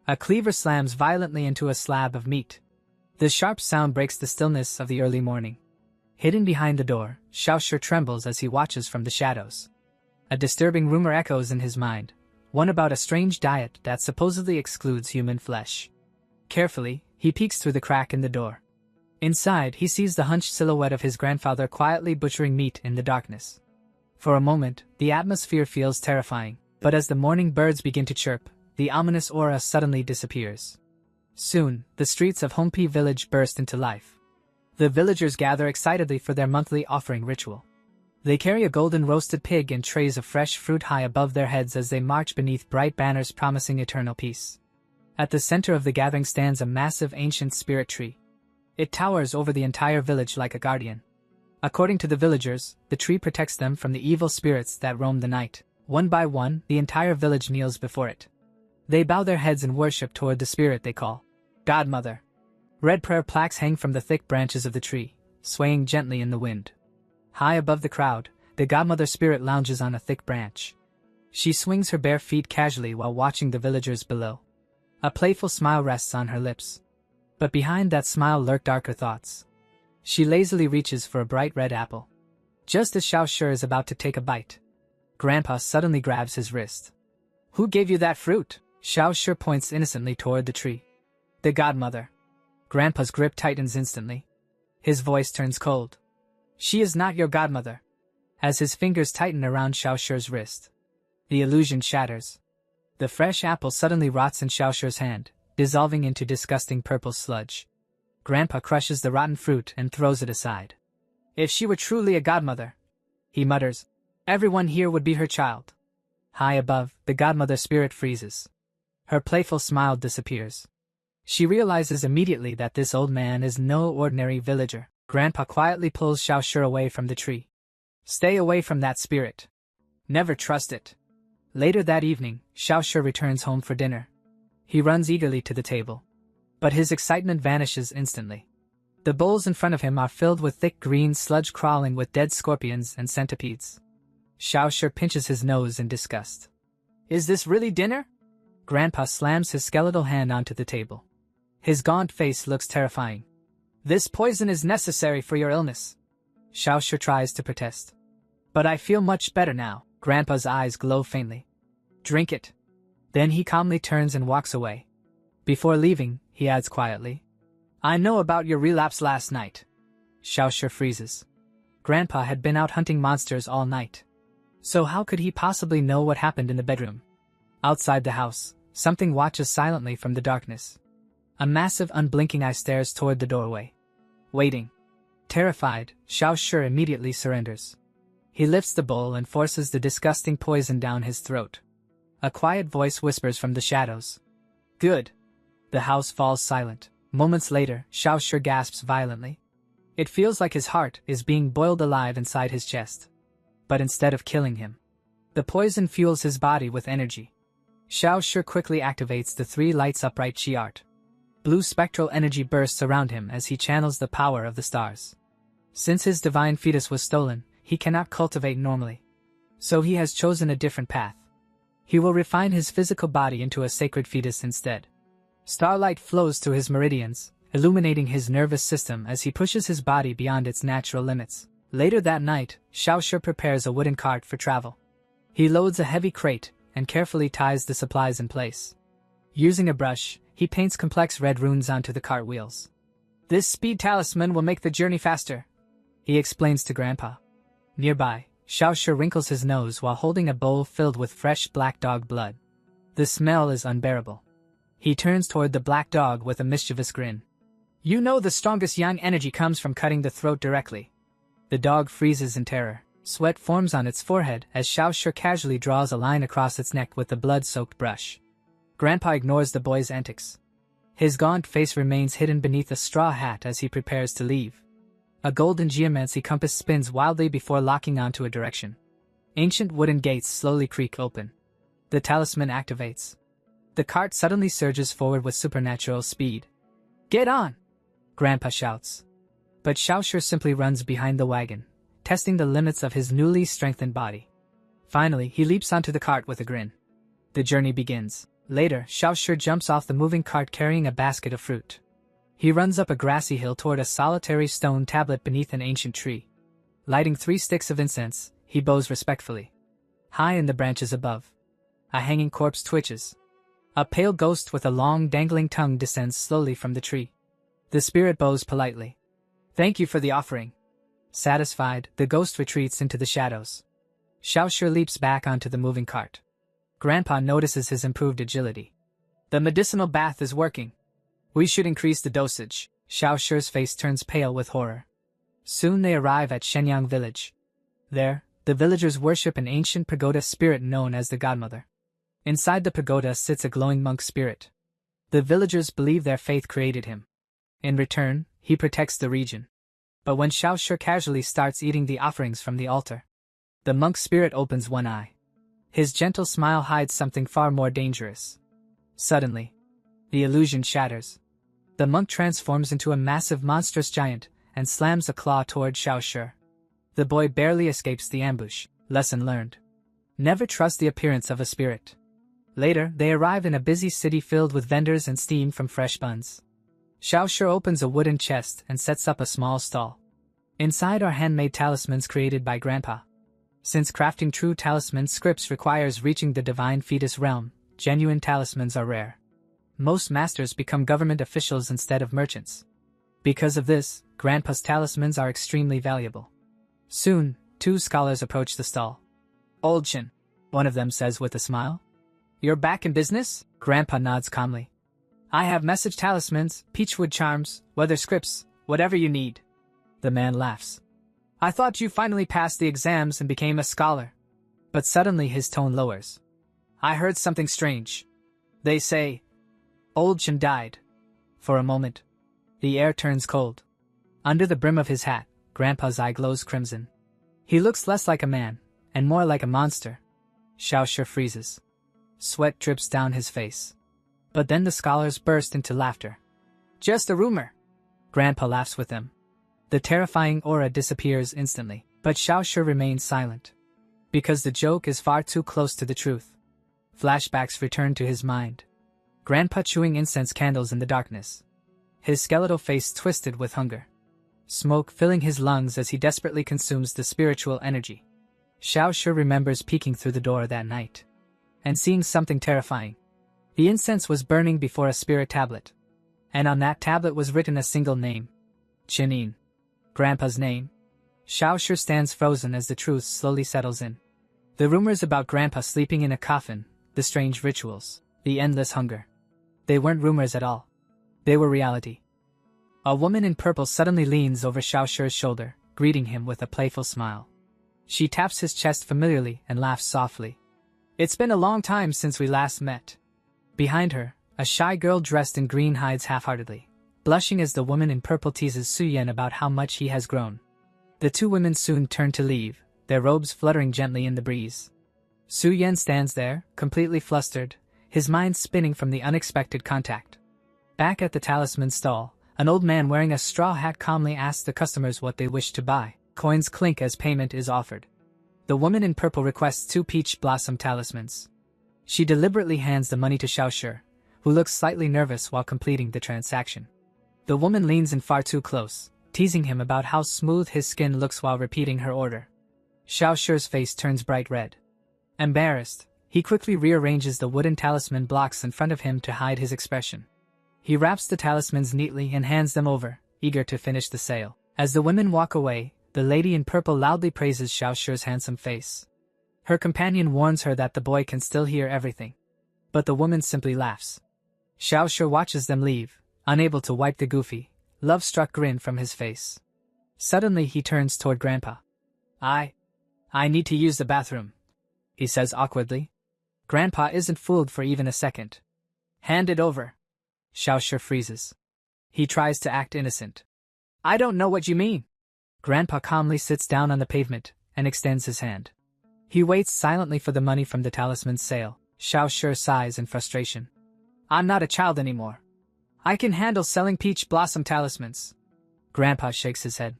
a cleaver slams violently into a slab of meat. The sharp sound breaks the stillness of the early morning. Hidden behind the door, Xiao Shi trembles as he watches from the shadows. A disturbing rumor echoes in his mind, one about a strange diet that supposedly excludes human flesh. Carefully, he peeks through the crack in the door. Inside, he sees the hunched silhouette of his grandfather quietly butchering meat in the darkness. For a moment, the atmosphere feels terrifying, but as the morning birds begin to chirp, the ominous aura suddenly disappears. Soon, the streets of Hongpi village burst into life. The villagers gather excitedly for their monthly offering ritual. They carry a golden roasted pig and trays of fresh fruit high above their heads as they march beneath bright banners promising eternal peace. At the center of the gathering stands a massive ancient spirit tree. It towers over the entire village like a guardian. According to the villagers, the tree protects them from the evil spirits that roam the night. One by one, the entire village kneels before it. They bow their heads in worship toward the spirit they call Godmother. Red prayer plaques hang from the thick branches of the tree, swaying gently in the wind. High above the crowd, the Godmother spirit lounges on a thick branch. She swings her bare feet casually while watching the villagers below. A playful smile rests on her lips. But behind that smile lurk darker thoughts. She lazily reaches for a bright red apple. Just as Xiao Shi is about to take a bite, Grandpa suddenly grabs his wrist. "Who gave you that fruit?" Xiao Shi points innocently toward the tree. "The Godmother." Grandpa's grip tightens instantly. His voice turns cold. "She is not your godmother." As his fingers tighten around Xiao Shi's wrist, the illusion shatters. The fresh apple suddenly rots in Xiao Shi's hand, dissolving into disgusting purple sludge. Grandpa crushes the rotten fruit and throws it aside. "If she were truly a godmother," he mutters, "everyone here would be her child." High above, the Godmother spirit freezes. Her playful smile disappears. She realizes immediately that this old man is no ordinary villager. Grandpa quietly pulls Xiao Shi away from the tree. "Stay away from that spirit. Never trust it." Later that evening, Xiao Shi returns home for dinner. He runs eagerly to the table. But his excitement vanishes instantly. The bowls in front of him are filled with thick green sludge crawling with dead scorpions and centipedes. Xiao Shi pinches his nose in disgust. "Is this really dinner?" Grandpa slams his skeletal hand onto the table. His gaunt face looks terrifying. "This poison is necessary for your illness." Xiao Shi tries to protest. "But I feel much better now." Grandpa's eyes glow faintly. "Drink it." Then he calmly turns and walks away. Before leaving, he adds quietly, "I know about your relapse last night." Xiao Shi freezes. Grandpa had been out hunting monsters all night. So how could he possibly know what happened in the bedroom? Outside the house, something watches silently from the darkness. A massive unblinking eye stares toward the doorway. Waiting. Terrified, Xiao Shi immediately surrenders. He lifts the bowl and forces the disgusting poison down his throat. A quiet voice whispers from the shadows. "Good." The house falls silent. Moments later, Xiao Shi gasps violently. It feels like his heart is being boiled alive inside his chest. But instead of killing him, the poison fuels his body with energy. Xiao Shi quickly activates the 3 lights upright chi art. Blue spectral energy bursts around him as he channels the power of the stars. Since his divine fetus was stolen, he cannot cultivate normally. So he has chosen a different path. He will refine his physical body into a sacred fetus instead. Starlight flows through his meridians, illuminating his nervous system as he pushes his body beyond its natural limits. Later that night, Xiao Shi prepares a wooden cart for travel. He loads a heavy crate and carefully ties the supplies in place. Using a brush, he paints complex red runes onto the cart wheels. "This speed talisman will make the journey faster," he explains to Grandpa. Nearby, Xiao Shi wrinkles his nose while holding a bowl filled with fresh black dog blood. The smell is unbearable. He turns toward the black dog with a mischievous grin. "You know the strongest yang energy comes from cutting the throat directly." The dog freezes in terror. Sweat forms on its forehead as Xiao Shi casually draws a line across its neck with the blood-soaked brush. Grandpa ignores the boy's antics. His gaunt face remains hidden beneath a straw hat as he prepares to leave. A golden geomancy compass spins wildly before locking onto a direction. Ancient wooden gates slowly creak open. The talisman activates. The cart suddenly surges forward with supernatural speed. "Get on!" Grandpa shouts. But Xiao Shi simply runs behind the wagon, testing the limits of his newly strengthened body. Finally, he leaps onto the cart with a grin. The journey begins. Later, Xiao Shi jumps off the moving cart carrying a basket of fruit. He runs up a grassy hill toward a solitary stone tablet beneath an ancient tree. Lighting 3 sticks of incense, he bows respectfully. High in the branches above, a hanging corpse twitches. A pale ghost with a long dangling tongue descends slowly from the tree. The spirit bows politely. "Thank you for the offering." Satisfied, the ghost retreats into the shadows. Xiao Shi leaps back onto the moving cart. Grandpa notices his improved agility. "The medicinal bath is working. We should increase the dosage." Xiao Shi's face turns pale with horror. Soon they arrive at Shenyang village. There, the villagers worship an ancient pagoda spirit known as the Godmother. Inside the pagoda sits a glowing monk spirit. The villagers believe their faith created him. In return, he protects the region. But when Xiao Shi casually starts eating the offerings from the altar, the monk spirit opens one eye. His gentle smile hides something far more dangerous. Suddenly, the illusion shatters. The monk transforms into a massive monstrous giant and slams a claw toward Xiaoshi. The boy barely escapes the ambush. Lesson learned. Never trust the appearance of a spirit. Later, they arrive in a busy city filled with vendors and steam from fresh buns. Xiaoshi opens a wooden chest and sets up a small stall. Inside are handmade talismans created by Grandpa. Since crafting true talisman scripts requires reaching the divine fetus realm, genuine talismans are rare. Most masters become government officials instead of merchants. Because of this, Grandpa's talismans are extremely valuable. Soon, two scholars approach the stall. "Old Chin," one of them says with a smile. "You're back in business?" Grandpa nods calmly. "I have message talismans, peachwood charms, weather scripts, whatever you need." The man laughs. "I thought you finally passed the exams and became a scholar." But suddenly his tone lowers. "I heard something strange. They say Old Chin died." For a moment, the air turns cold. Under the brim of his hat, Grandpa's eye glows crimson. He looks less like a man, and more like a monster. Xiaoshi freezes. Sweat drips down his face. But then the scholars burst into laughter. "Just a rumor." Grandpa laughs with them. The terrifying aura disappears instantly, but Xiaoshi remains silent. Because the joke is far too close to the truth. Flashbacks return to his mind. Grandpa chewing incense candles in the darkness. His skeletal face twisted with hunger. Smoke filling his lungs as he desperately consumes the spiritual energy. Xiaoshi remembers peeking through the door that night and seeing something terrifying. The incense was burning before a spirit tablet, and on that tablet was written a single name. Chinin. Grandpa's name. Xiaoshi stands frozen as the truth slowly settles in. The rumors about Grandpa sleeping in a coffin, the strange rituals, the endless hunger. They weren't rumors at all. They were reality. A woman in purple suddenly leans over Xiaoshi's shoulder, greeting him with a playful smile. She taps his chest familiarly and laughs softly. "It's been a long time since we last met." Behind her, a shy girl dressed in green hides half-heartedly, blushing as the woman in purple teases Su Yan about how much he has grown. The two women soon turn to leave, their robes fluttering gently in the breeze. Su Yan stands there, completely flustered, his mind spinning from the unexpected contact. Back at the talisman stall, an old man wearing a straw hat calmly asks the customers what they wish to buy. Coins clink as payment is offered. The woman in purple requests 2 peach blossom talismans. She deliberately hands the money to Xiaoshi, who looks slightly nervous while completing the transaction. The woman leans in far too close, teasing him about how smooth his skin looks while repeating her order. Xiaoshi's face turns bright red. Embarrassed, he quickly rearranges the wooden talisman blocks in front of him to hide his expression. He wraps the talismans neatly and hands them over, eager to finish the sale. As the women walk away, the lady in purple loudly praises Xiaoshi's handsome face. Her companion warns her that the boy can still hear everything. But the woman simply laughs. Xiaoshi watches them leave, unable to wipe the goofy, love-struck grin from his face. Suddenly he turns toward Grandpa. I need to use the bathroom," he says awkwardly. Grandpa isn't fooled for even a second. "Hand it over." Xiaoshi freezes. He tries to act innocent. "I don't know what you mean." Grandpa calmly sits down on the pavement and extends his hand. He waits silently for the money from the talisman's sale. Xiaoshi sighs in frustration. "I'm not a child anymore. I can handle selling peach blossom talismans." Grandpa shakes his head.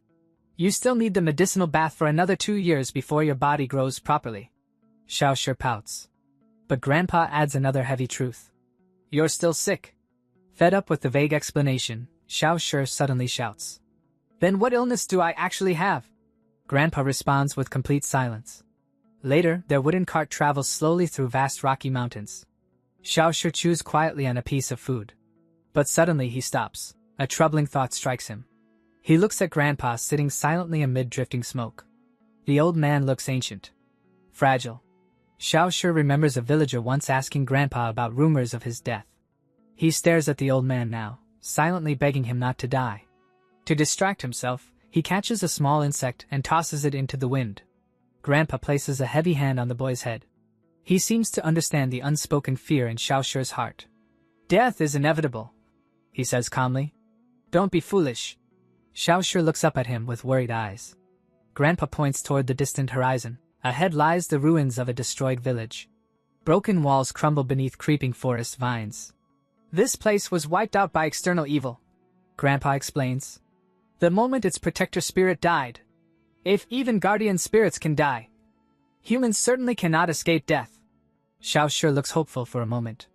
"You still need the medicinal bath for another 2 years before your body grows properly." Xiaoshi pouts. But Grandpa adds another heavy truth. "You're still sick." Fed up with the vague explanation, Xiaoshi suddenly shouts. "Then what illness do I actually have?" Grandpa responds with complete silence. Later, their wooden cart travels slowly through vast rocky mountains. Xiaoshi chews quietly on a piece of food. But suddenly he stops. A troubling thought strikes him. He looks at Grandpa sitting silently amid drifting smoke. The old man looks ancient. Fragile. Xiaoshi remembers a villager once asking Grandpa about rumors of his death. He stares at the old man now, silently begging him not to die. To distract himself, he catches a small insect and tosses it into the wind. Grandpa places a heavy hand on the boy's head. He seems to understand the unspoken fear in Xiaoshi's heart. "Death is inevitable," he says calmly. "Don't be foolish." Xiaoshi looks up at him with worried eyes. Grandpa points toward the distant horizon. Ahead lies the ruins of a destroyed village. Broken walls crumble beneath creeping forest vines. This place was wiped out by external evil, Grandpa explains. The moment its protector spirit died. If even guardian spirits can die, humans certainly cannot escape death. Xiao looks hopeful for a moment.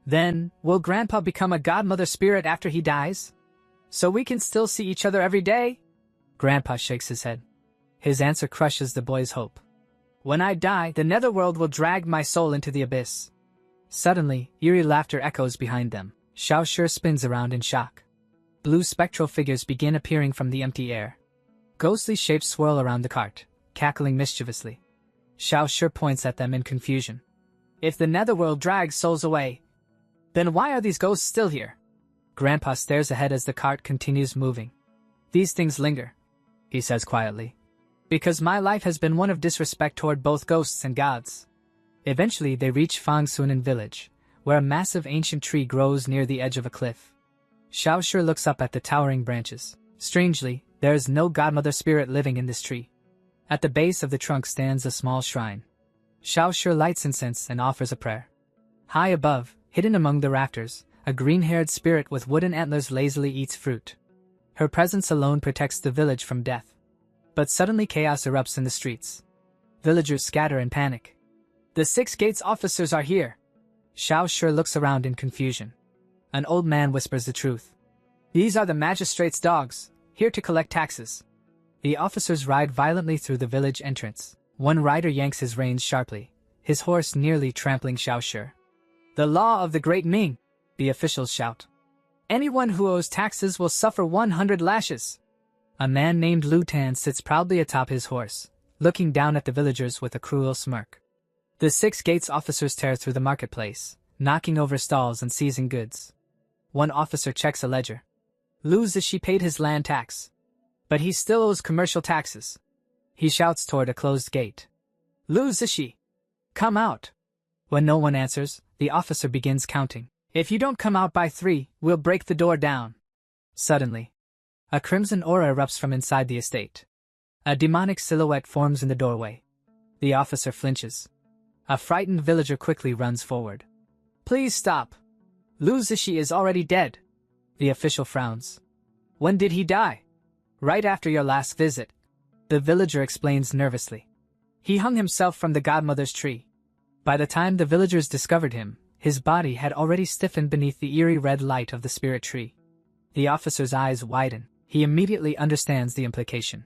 Then, will Grandpa become a godmother spirit after he dies? So we can still see each other every day? Grandpa shakes his head. His answer crushes the boy's hope. When I die, the netherworld will drag my soul into the abyss. Suddenly, eerie laughter echoes behind them. Xiao spins around in shock. Blue spectral figures begin appearing from the empty air. Ghostly shapes swirl around the cart, cackling mischievously. Xiao points at them in confusion. If the netherworld drags souls away, then why are these ghosts still here? Grandpa stares ahead as the cart continues moving. These things linger, he says quietly, because my life has been one of disrespect toward both ghosts and gods. Eventually they reach Fangsunan village, where a massive ancient tree grows near the edge of a cliff. Xiao looks up at the towering branches. Strangely, there is no godmother spirit living in this tree. At the base of the trunk stands a small shrine. Xiao lights incense and offers a prayer. High above, hidden among the rafters, a green-haired spirit with wooden antlers lazily eats fruit. Her presence alone protects the village from death. But suddenly chaos erupts in the streets. Villagers scatter in panic. The 6 gates officers are here. Xiao looks around in confusion. An old man whispers the truth. These are the magistrate's dogs, here to collect taxes. The officers ride violently through the village entrance. One rider yanks his reins sharply, his horse nearly trampling Xiao. The law of the Great Ming, the officials shout. Anyone who owes taxes will suffer 100 lashes. A man named Lu Tan sits proudly atop his horse, looking down at the villagers with a cruel smirk. The 6 gates officers tear through the marketplace, knocking over stalls and seizing goods. One officer checks a ledger. Lu Zishi paid his land tax, but he still owes commercial taxes. He shouts toward a closed gate. Lu Zishi, come out. When no one answers, the officer begins counting. If you don't come out by 3, we'll break the door down. Suddenly, a crimson aura erupts from inside the estate. A demonic silhouette forms in the doorway. The officer flinches. A frightened villager quickly runs forward. Please stop. Lu Zishi is already dead. The official frowns. When did he die? Right after your last visit. The villager explains nervously. He hung himself from the godmother's tree. By the time the villagers discovered him, his body had already stiffened beneath the eerie red light of the spirit tree. The officer's eyes widen. He immediately understands the implication.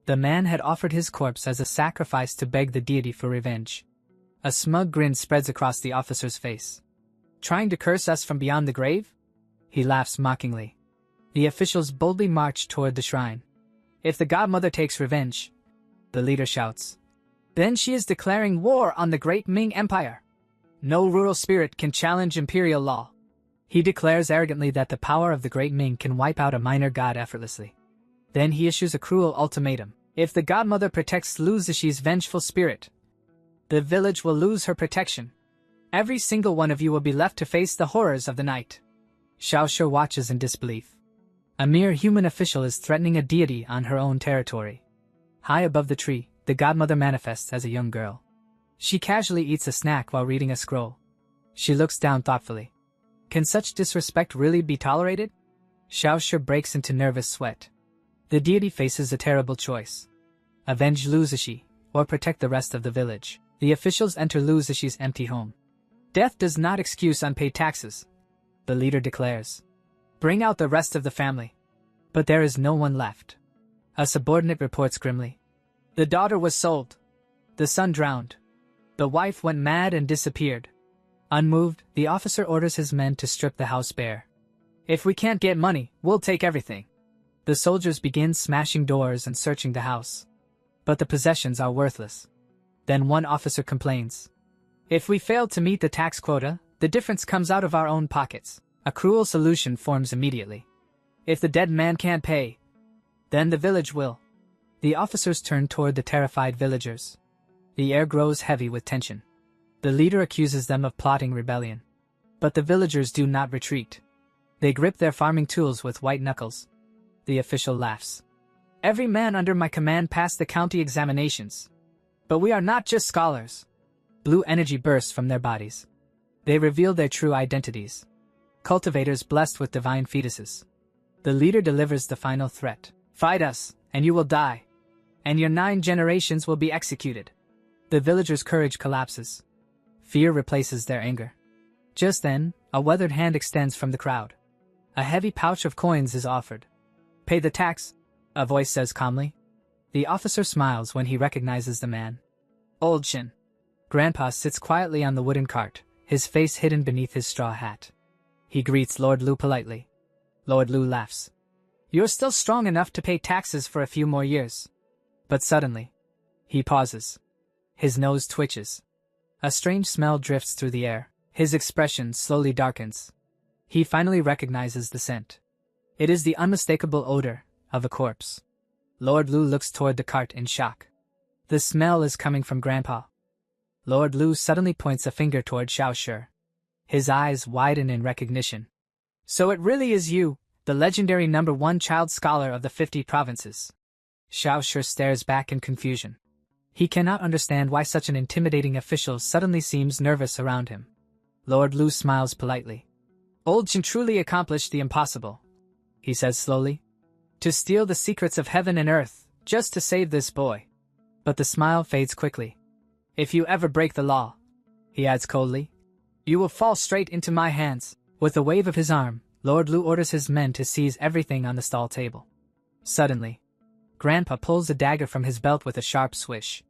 The man had offered his corpse as a sacrifice to beg the deity for revenge. A smug grin spreads across the officer's face. Trying to curse us from beyond the grave? He laughs mockingly. The officials boldly march toward the shrine. If the godmother takes revenge, the leader shouts, then she is declaring war on the great Ming Empire. No rural spirit can challenge imperial law. He declares arrogantly that the power of the great Ming can wipe out a minor god effortlessly. Then he issues a cruel ultimatum. If the godmother protects Lu Zishi's vengeful spirit, the village will lose her protection. Every single one of you will be left to face the horrors of the night. Xiao watches in disbelief. A mere human official is threatening a deity on her own territory. High above the tree, the godmother manifests as a young girl. She casually eats a snack while reading a scroll. She looks down thoughtfully. Can such disrespect really be tolerated? Xiao breaks into nervous sweat. The deity faces a terrible choice. Avenge Lu Zishi, or protect the rest of the village. The officials enter Lu Zishi's empty home. Death does not excuse unpaid taxes, the leader declares. Bring out the rest of the family. But there is no one left. A subordinate reports grimly. The daughter was sold. The son drowned. The wife went mad and disappeared. Unmoved, the officer orders his men to strip the house bare. If we can't get money, we'll take everything. The soldiers begin smashing doors and searching the house. But the possessions are worthless. Then one officer complains. If we fail to meet the tax quota, the difference comes out of our own pockets. A cruel solution forms immediately. If the dead man can't pay, then the village will. The officers turn toward the terrified villagers. The air grows heavy with tension. The leader accuses them of plotting rebellion. But the villagers do not retreat. They grip their farming tools with white knuckles. The official laughs. Every man under my command passed the county examinations. But we are not just scholars. Blue energy bursts from their bodies. They reveal their true identities. Cultivators blessed with divine fetuses. The leader delivers the final threat. Fight us, and you will die. And your 9 generations will be executed. The villagers' courage collapses. Fear replaces their anger. Just then, a weathered hand extends from the crowd. A heavy pouch of coins is offered. Pay the tax, a voice says calmly. The officer smiles when he recognizes the man. Old Shin. Grandpa sits quietly on the wooden cart, his face hidden beneath his straw hat. He greets Lord Lu politely. Lord Lu laughs. You're still strong enough to pay taxes for a few more years. But suddenly, he pauses. His nose twitches. A strange smell drifts through the air. His expression slowly darkens. He finally recognizes the scent. It is the unmistakable odor of a corpse. Lord Lu looks toward the cart in shock. The smell is coming from Grandpa. Lord Lu suddenly points a finger toward Xiao Shi. His eyes widen in recognition. So it really is you, the legendary #1 child scholar of the 50 provinces. Xiao Shi stares back in confusion. He cannot understand why such an intimidating official suddenly seems nervous around him. Lord Lu smiles politely. Old Jin truly accomplished the impossible, he says slowly. To steal the secrets of heaven and earth, just to save this boy. But the smile fades quickly. If you ever break the law, he adds coldly, you will fall straight into my hands. With a wave of his arm, Lord Lu orders his men to seize everything on the stall table. Suddenly, Grandpa pulls a dagger from his belt with a sharp swish.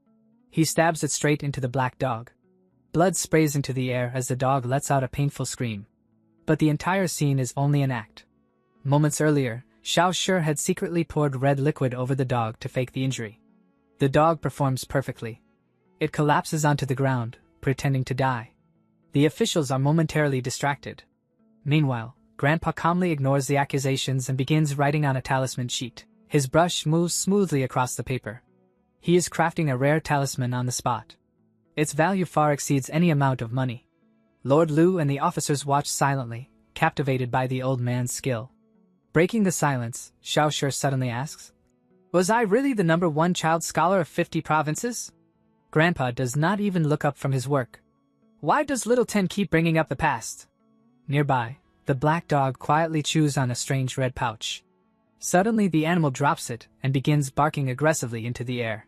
He stabs it straight into the black dog. Blood sprays into the air as the dog lets out a painful scream. But the entire scene is only an act. Moments earlier, Xiao Shi had secretly poured red liquid over the dog to fake the injury. The dog performs perfectly. It collapses onto the ground, pretending to die. The officials are momentarily distracted. Meanwhile, Grandpa calmly ignores the accusations and begins writing on a talisman sheet. His brush moves smoothly across the paper. He is crafting a rare talisman on the spot. Its value far exceeds any amount of money. Lord Lu and the officers watch silently, captivated by the old man's skill. Breaking the silence, Xiao Shi suddenly asks, was I really the #1 child scholar of 50 provinces? Grandpa does not even look up from his work. Why does little Ten keep bringing up the past? Nearby, the black dog quietly chews on a strange red pouch. Suddenly the animal drops it and begins barking aggressively into the air.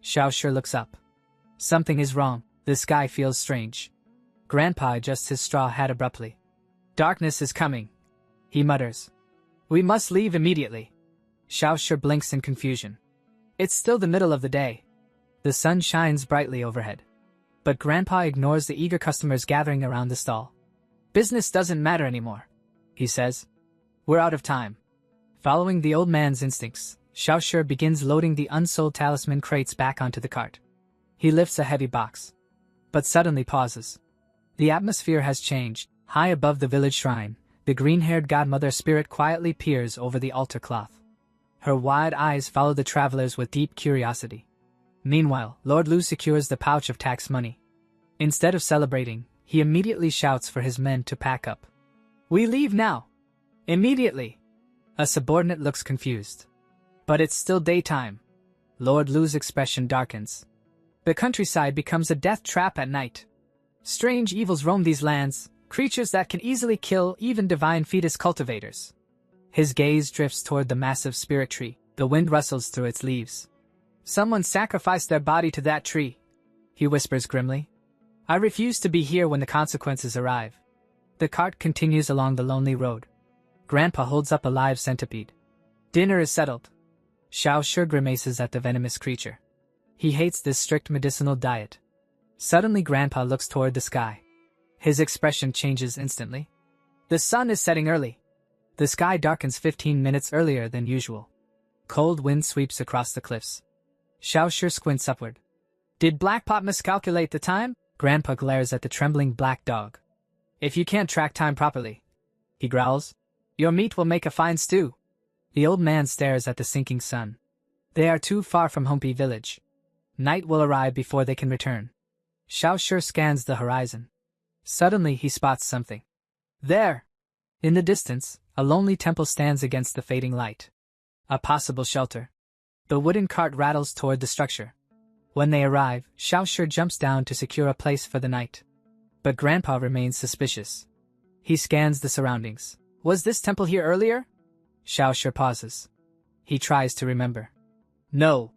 Xiao Shi looks up. Something is wrong. The sky feels strange. Grandpa adjusts his straw hat abruptly. Darkness is coming, he mutters. We must leave immediately. Xiao Shi blinks in confusion. It's still the middle of the day. The sun shines brightly overhead. But Grandpa ignores the eager customers gathering around the stall. Business doesn't matter anymore, he says. We're out of time. Following the old man's instincts, Xiao Shi begins loading the unsold talisman crates back onto the cart. He lifts a heavy box, but suddenly pauses. The atmosphere has changed. High above the village shrine, the green-haired godmother spirit quietly peers over the altar cloth. Her wide eyes follow the travelers with deep curiosity. Meanwhile, Lord Lu secures the pouch of tax money. Instead of celebrating, he immediately shouts for his men to pack up. We leave now. Immediately. A subordinate looks confused. But it's still daytime. Lord Lu's expression darkens. The countryside becomes a death trap at night. Strange evils roam these lands, creatures that can easily kill even divine fetus cultivators. His gaze drifts toward the massive spirit tree. The wind rustles through its leaves. Someone sacrificed their body to that tree, he whispers grimly. I refuse to be here when the consequences arrive. The cart continues along the lonely road. Grandpa holds up a live centipede. Dinner is settled. Xiao Shi grimaces at the venomous creature. He hates this strict medicinal diet. Suddenly Grandpa looks toward the sky. His expression changes instantly. The sun is setting early. The sky darkens 15 minutes earlier than usual. Cold wind sweeps across the cliffs. Xiao Shi squints upward. Did Blackpot miscalculate the time? Grandpa glares at the trembling black dog. If you can't track time properly, he growls, your meat will make a fine stew. The old man stares at the sinking sun. They are too far from Hompi village. Night will arrive before they can return. Xiao Shi scans the horizon. Suddenly he spots something. There! In the distance, a lonely temple stands against the fading light. A possible shelter. The wooden cart rattles toward the structure. When they arrive, Xiaoshi jumps down to secure a place for the night. But Grandpa remains suspicious. He scans the surroundings. Was this temple here earlier? Xiaoshi pauses. He tries to remember. No.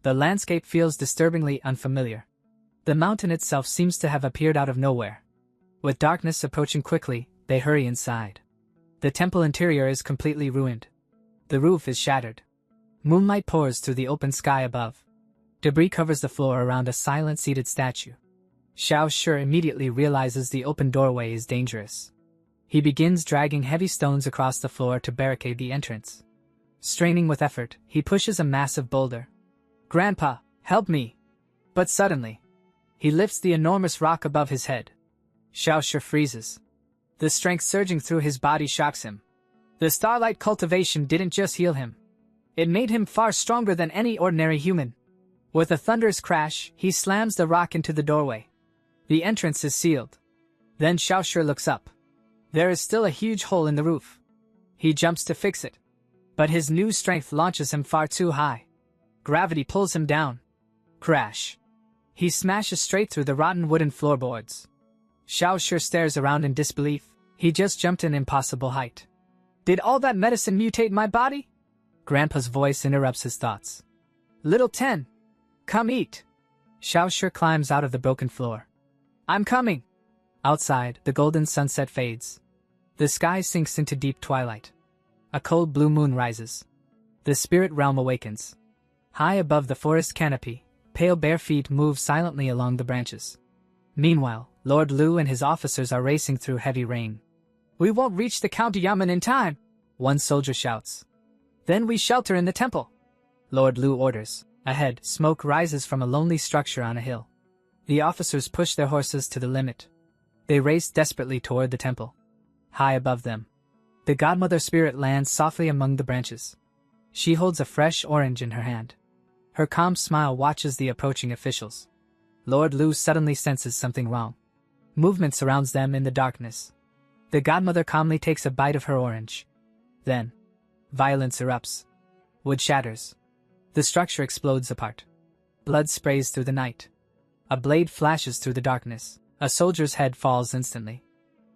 The landscape feels disturbingly unfamiliar. The mountain itself seems to have appeared out of nowhere. With darkness approaching quickly, they hurry inside. The temple interior is completely ruined. The roof is shattered. Moonlight pours through the open sky above. Debris covers the floor around a silent seated statue. Xiaoshi immediately realizes the open doorway is dangerous. He begins dragging heavy stones across the floor to barricade the entrance. Straining with effort, he pushes a massive boulder. Grandpa, help me! But suddenly, he lifts the enormous rock above his head. Xiaoshi freezes. The strength surging through his body shocks him. The starlight cultivation didn't just heal him. It made him far stronger than any ordinary human. With a thunderous crash, he slams the rock into the doorway. The entrance is sealed. Then Xiaoshi looks up. There is still a huge hole in the roof. He jumps to fix it. But his new strength launches him far too high. Gravity pulls him down. Crash. He smashes straight through the rotten wooden floorboards. Xiaoshi stares around in disbelief. He just jumped an impossible height. Did all that medicine mutate my body? Grandpa's voice interrupts his thoughts. Little Ten, come eat. Xiaoshi climbs out of the broken floor. I'm coming. Outside, the golden sunset fades. The sky sinks into deep twilight. A cold blue moon rises. The spirit realm awakens. High above the forest canopy, pale bare feet move silently along the branches. Meanwhile, Lord Lu and his officers are racing through heavy rain. We won't reach the county yamen in time, one soldier shouts. Then we shelter in the temple. Lord Lu orders. Ahead, smoke rises from a lonely structure on a hill. The officers push their horses to the limit. They race desperately toward the temple. High above them, the godmother spirit lands softly among the branches. She holds a fresh orange in her hand. Her calm smile watches the approaching officials. Lord Lu suddenly senses something wrong. Movement surrounds them in the darkness. The godmother calmly takes a bite of her orange. Then, violence erupts. Wood shatters. The structure explodes apart. Blood sprays through the night. A blade flashes through the darkness. A soldier's head falls instantly.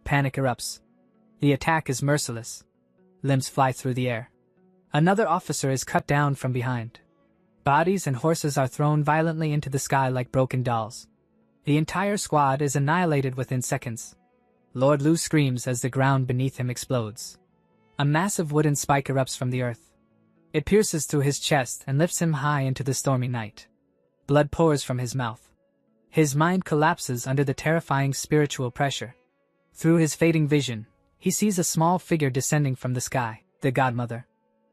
Panic erupts. The attack is merciless. Limbs fly through the air. Another officer is cut down from behind. Bodies and horses are thrown violently into the sky like broken dolls. The entire squad is annihilated within seconds. Lord Lu screams as the ground beneath him explodes. A massive wooden spike erupts from the earth. It pierces through his chest and lifts him high into the stormy night. Blood pours from his mouth. His mind collapses under the terrifying spiritual pressure. Through his fading vision, he sees a small figure descending from the sky, the godmother.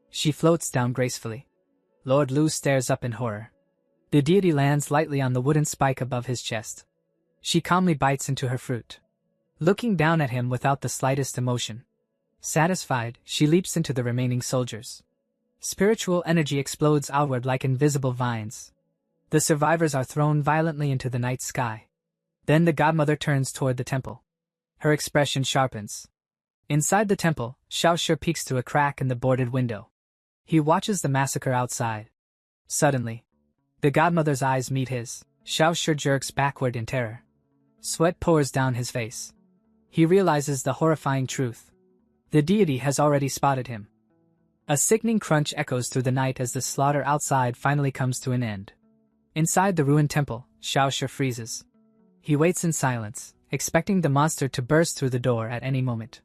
She floats down gracefully. Lord Lu stares up in horror. The deity lands lightly on the wooden spike above his chest. She calmly bites into her fruit, looking down at him without the slightest emotion. Satisfied, she leaps into the remaining soldiers. Spiritual energy explodes outward like invisible vines. The survivors are thrown violently into the night sky. Then the godmother turns toward the temple. Her expression sharpens. Inside the temple, Xiaoshi peeks through a crack in the boarded window. He watches the massacre outside. Suddenly, the godmother's eyes meet his. Xiaoshi jerks backward in terror. Sweat pours down his face. He realizes the horrifying truth. The deity has already spotted him. A sickening crunch echoes through the night as the slaughter outside finally comes to an end. Inside the ruined temple, Xiaoshi freezes. He waits in silence, expecting the monster to burst through the door at any moment.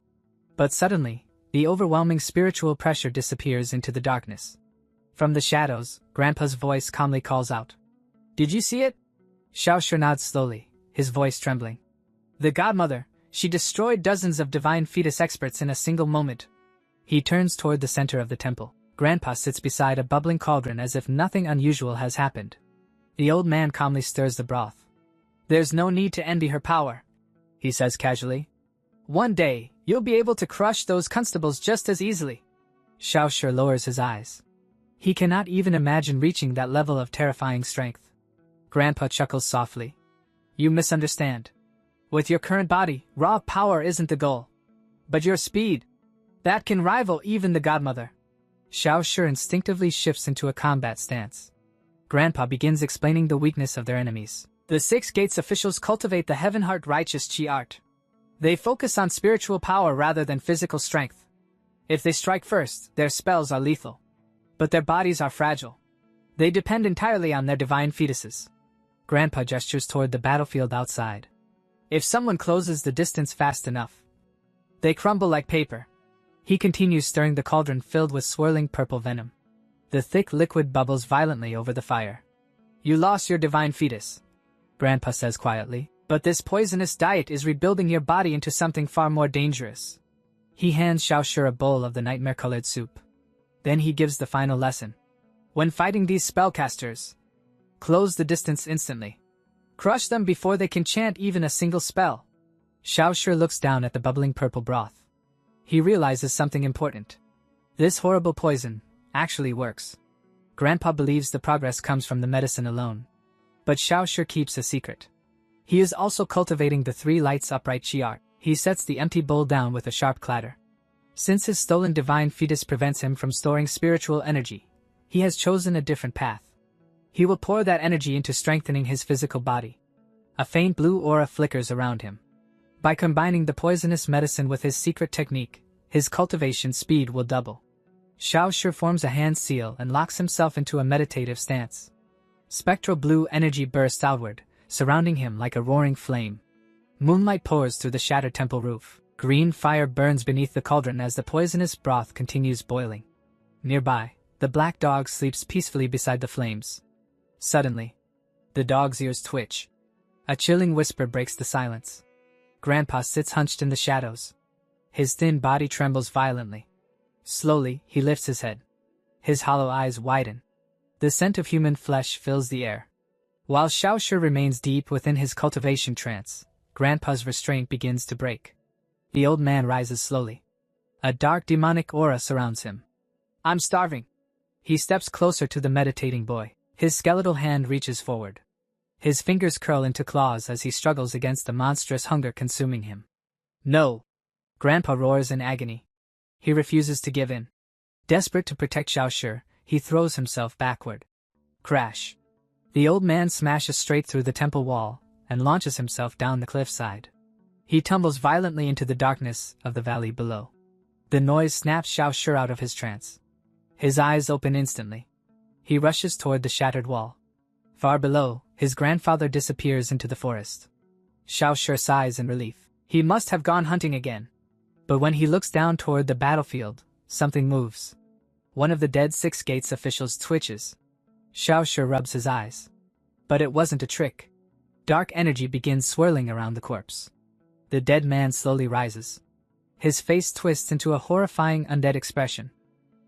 But suddenly, the overwhelming spiritual pressure disappears into the darkness. From the shadows, Grandpa's voice calmly calls out. Did you see it? Xiaoshi nods slowly, his voice trembling. The godmother, she destroyed dozens of divine fetus experts in a single moment. He turns toward the center of the temple. Grandpa sits beside a bubbling cauldron as if nothing unusual has happened. The old man calmly stirs the broth. There's no need to envy her power, he says casually. One day, you'll be able to crush those constables just as easily. Xiaoshi lowers his eyes. He cannot even imagine reaching that level of terrifying strength. Grandpa chuckles softly. You misunderstand. With your current body, raw power isn't the goal. But your speed, that can rival even the godmother. Xiaoshi instinctively shifts into a combat stance. Grandpa begins explaining the weakness of their enemies. The Six Gates officials cultivate the Heaven Heart Righteous Chi art. They focus on spiritual power rather than physical strength. If they strike first, their spells are lethal. But their bodies are fragile. They depend entirely on their divine fetuses. Grandpa gestures toward the battlefield outside. If someone closes the distance fast enough, they crumble like paper. He continues stirring the cauldron filled with swirling purple venom. The thick liquid bubbles violently over the fire. You lost your divine fetus, Grandpa says quietly, but this poisonous diet is rebuilding your body into something far more dangerous. He hands Xiaoshi a bowl of the nightmare-colored soup. Then he gives the final lesson. When fighting these spellcasters, close the distance instantly. Crush them before they can chant even a single spell. Xiaoshi looks down at the bubbling purple broth. He realizes something important. This horrible poison actually works. Grandpa believes the progress comes from the medicine alone. But Xiaoshi keeps a secret. He is also cultivating the three lights upright chi art. He sets the empty bowl down with a sharp clatter. Since his stolen divine fetus prevents him from storing spiritual energy, he has chosen a different path. He will pour that energy into strengthening his physical body. A faint blue aura flickers around him. By combining the poisonous medicine with his secret technique, his cultivation speed will double. Xiaoshi forms a hand seal and locks himself into a meditative stance. Spectral blue energy bursts outward, surrounding him like a roaring flame. Moonlight pours through the shattered temple roof. Green fire burns beneath the cauldron as the poisonous broth continues boiling. Nearby, the black dog sleeps peacefully beside the flames. Suddenly, the dog's ears twitch. A chilling whisper breaks the silence. Grandpa sits hunched in the shadows. His thin body trembles violently. Slowly, he lifts his head. His hollow eyes widen. The scent of human flesh fills the air. While Xiaoshi remains deep within his cultivation trance, Grandpa's restraint begins to break. The old man rises slowly. A dark demonic aura surrounds him. I'm starving. He steps closer to the meditating boy. His skeletal hand reaches forward. His fingers curl into claws as he struggles against the monstrous hunger consuming him. No! Grandpa roars in agony. He refuses to give in. Desperate to protect Xiaoshi, he throws himself backward. Crash! The old man smashes straight through the temple wall and launches himself down the cliffside. He tumbles violently into the darkness of the valley below. The noise snaps Xiaoshi out of his trance. His eyes open instantly. He rushes toward the shattered wall. Far below, his grandfather disappears into the forest. Xiaoshi sighs in relief. He must have gone hunting again. But when he looks down toward the battlefield, something moves. One of the dead Six Gates officials twitches. Xiaoshi rubs his eyes. But it wasn't a trick. Dark energy begins swirling around the corpse. The dead man slowly rises. His face twists into a horrifying undead expression.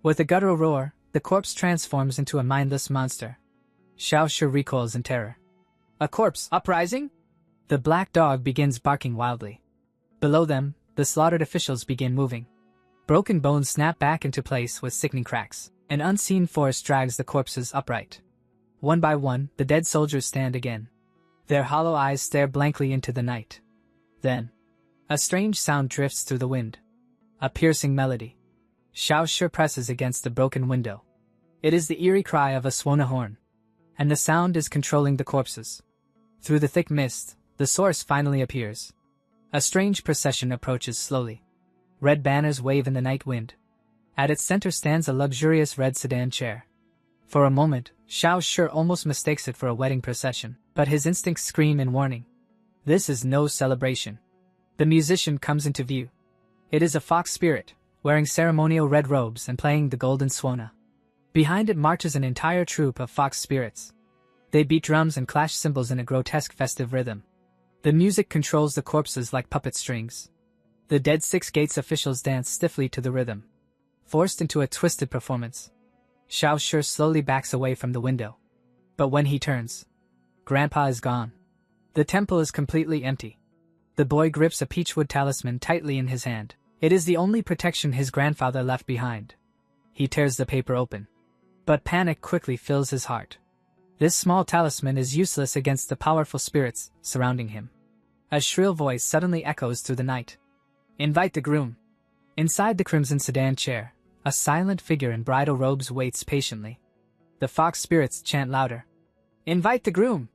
With a guttural roar, the corpse transforms into a mindless monster. Xiaoshi recoils in terror. A corpse uprising? The black dog begins barking wildly. Below them, the slaughtered officials begin moving. Broken bones snap back into place with sickening cracks. An unseen force drags the corpses upright. One by one, the dead soldiers stand again. Their hollow eyes stare blankly into the night. Then, a strange sound drifts through the wind. A piercing melody. Xiaoshi presses against the broken window. It is the eerie cry of a swan horn. And the sound is controlling the corpses. Through the thick mist, the source finally appears. A strange procession approaches slowly. Red banners wave in the night wind. At its center stands a luxurious red sedan chair. For a moment, Xiaoshi almost mistakes it for a wedding procession, but his instincts scream in warning. This is no celebration. The musician comes into view. It is a fox spirit, wearing ceremonial red robes and playing the golden swana. Behind it marches an entire troop of fox spirits. They beat drums and clash cymbals in a grotesque festive rhythm. The music controls the corpses like puppet strings. The dead Six Gates officials dance stiffly to the rhythm. Forced into a twisted performance, Xiaoshi slowly backs away from the window. But when he turns, Grandpa is gone. The temple is completely empty. The boy grips a peachwood talisman tightly in his hand. It is the only protection his grandfather left behind. He tears the paper open. But panic quickly fills his heart. This small talisman is useless against the powerful spirits surrounding him. A shrill voice suddenly echoes through the night. Invite the groom. Inside the crimson sedan chair, a silent figure in bridal robes waits patiently. The fox spirits chant louder. Invite the groom!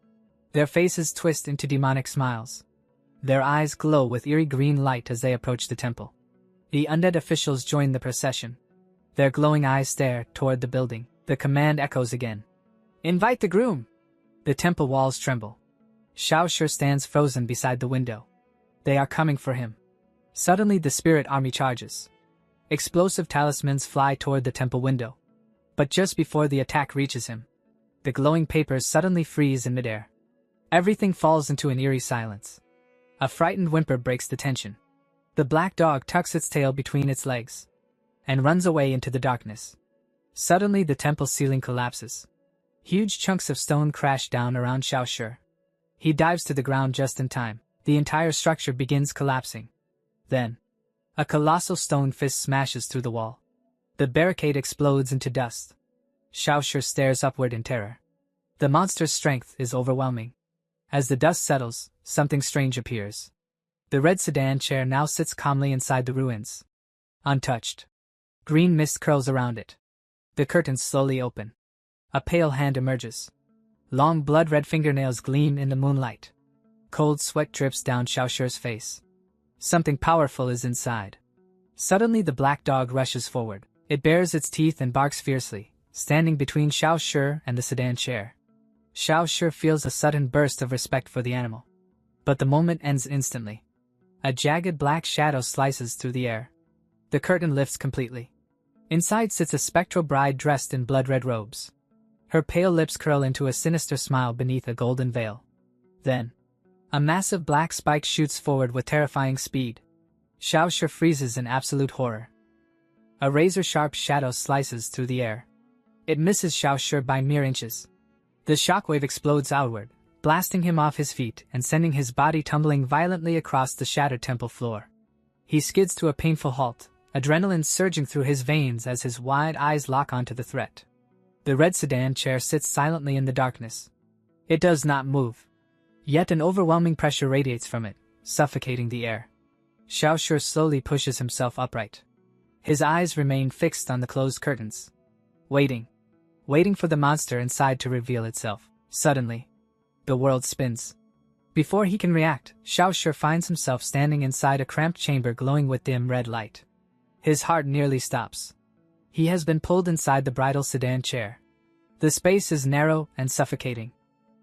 Their faces twist into demonic smiles. Their eyes glow with eerie green light as they approach the temple. The undead officials join the procession. Their glowing eyes stare toward the building. The command echoes again. Invite the groom! The temple walls tremble. Xiao Shi stands frozen beside the window. They are coming for him. Suddenly the spirit army charges. Explosive talismans fly toward the temple window. But just before the attack reaches him, the glowing papers suddenly freeze in midair. Everything falls into an eerie silence. A frightened whimper breaks the tension. The black dog tucks its tail between its legs and runs away into the darkness. Suddenly the temple ceiling collapses. Huge chunks of stone crash down around Xiao Shi. He dives to the ground just in time. The entire structure begins collapsing. Then, a colossal stone fist smashes through the wall. The barricade explodes into dust. Xiao Shi stares upward in terror. The monster's strength is overwhelming. As the dust settles, something strange appears. The red sedan chair now sits calmly inside the ruins. Untouched. Green mist curls around it. The curtains slowly open. A pale hand emerges. Long blood-red fingernails gleam in the moonlight. Cold sweat drips down Xiao Shi's face. Something powerful is inside. Suddenly the black dog rushes forward. It bares its teeth and barks fiercely, standing between Xiao Shi and the sedan chair. Xiao Shi feels a sudden burst of respect for the animal. But the moment ends instantly. A jagged black shadow slices through the air. The curtain lifts completely. Inside sits a spectral bride dressed in blood-red robes. Her pale lips curl into a sinister smile beneath a golden veil. Then, a massive black spike shoots forward with terrifying speed. Xiao Shi freezes in absolute horror. A razor-sharp shadow slices through the air. It misses Xiao Shi by mere inches. The shockwave explodes outward, blasting him off his feet and sending his body tumbling violently across the shattered temple floor. He skids to a painful halt, adrenaline surging through his veins as his wide eyes lock onto the threat. The red sedan chair sits silently in the darkness. It does not move. Yet an overwhelming pressure radiates from it, suffocating the air. Xiao Shi slowly pushes himself upright. His eyes remain fixed on the closed curtains. Waiting for the monster inside to reveal itself. Suddenly, the world spins. Before he can react, Xiao Shi finds himself standing inside a cramped chamber glowing with dim red light. His heart nearly stops. He has been pulled inside the bridal sedan chair. The space is narrow and suffocating.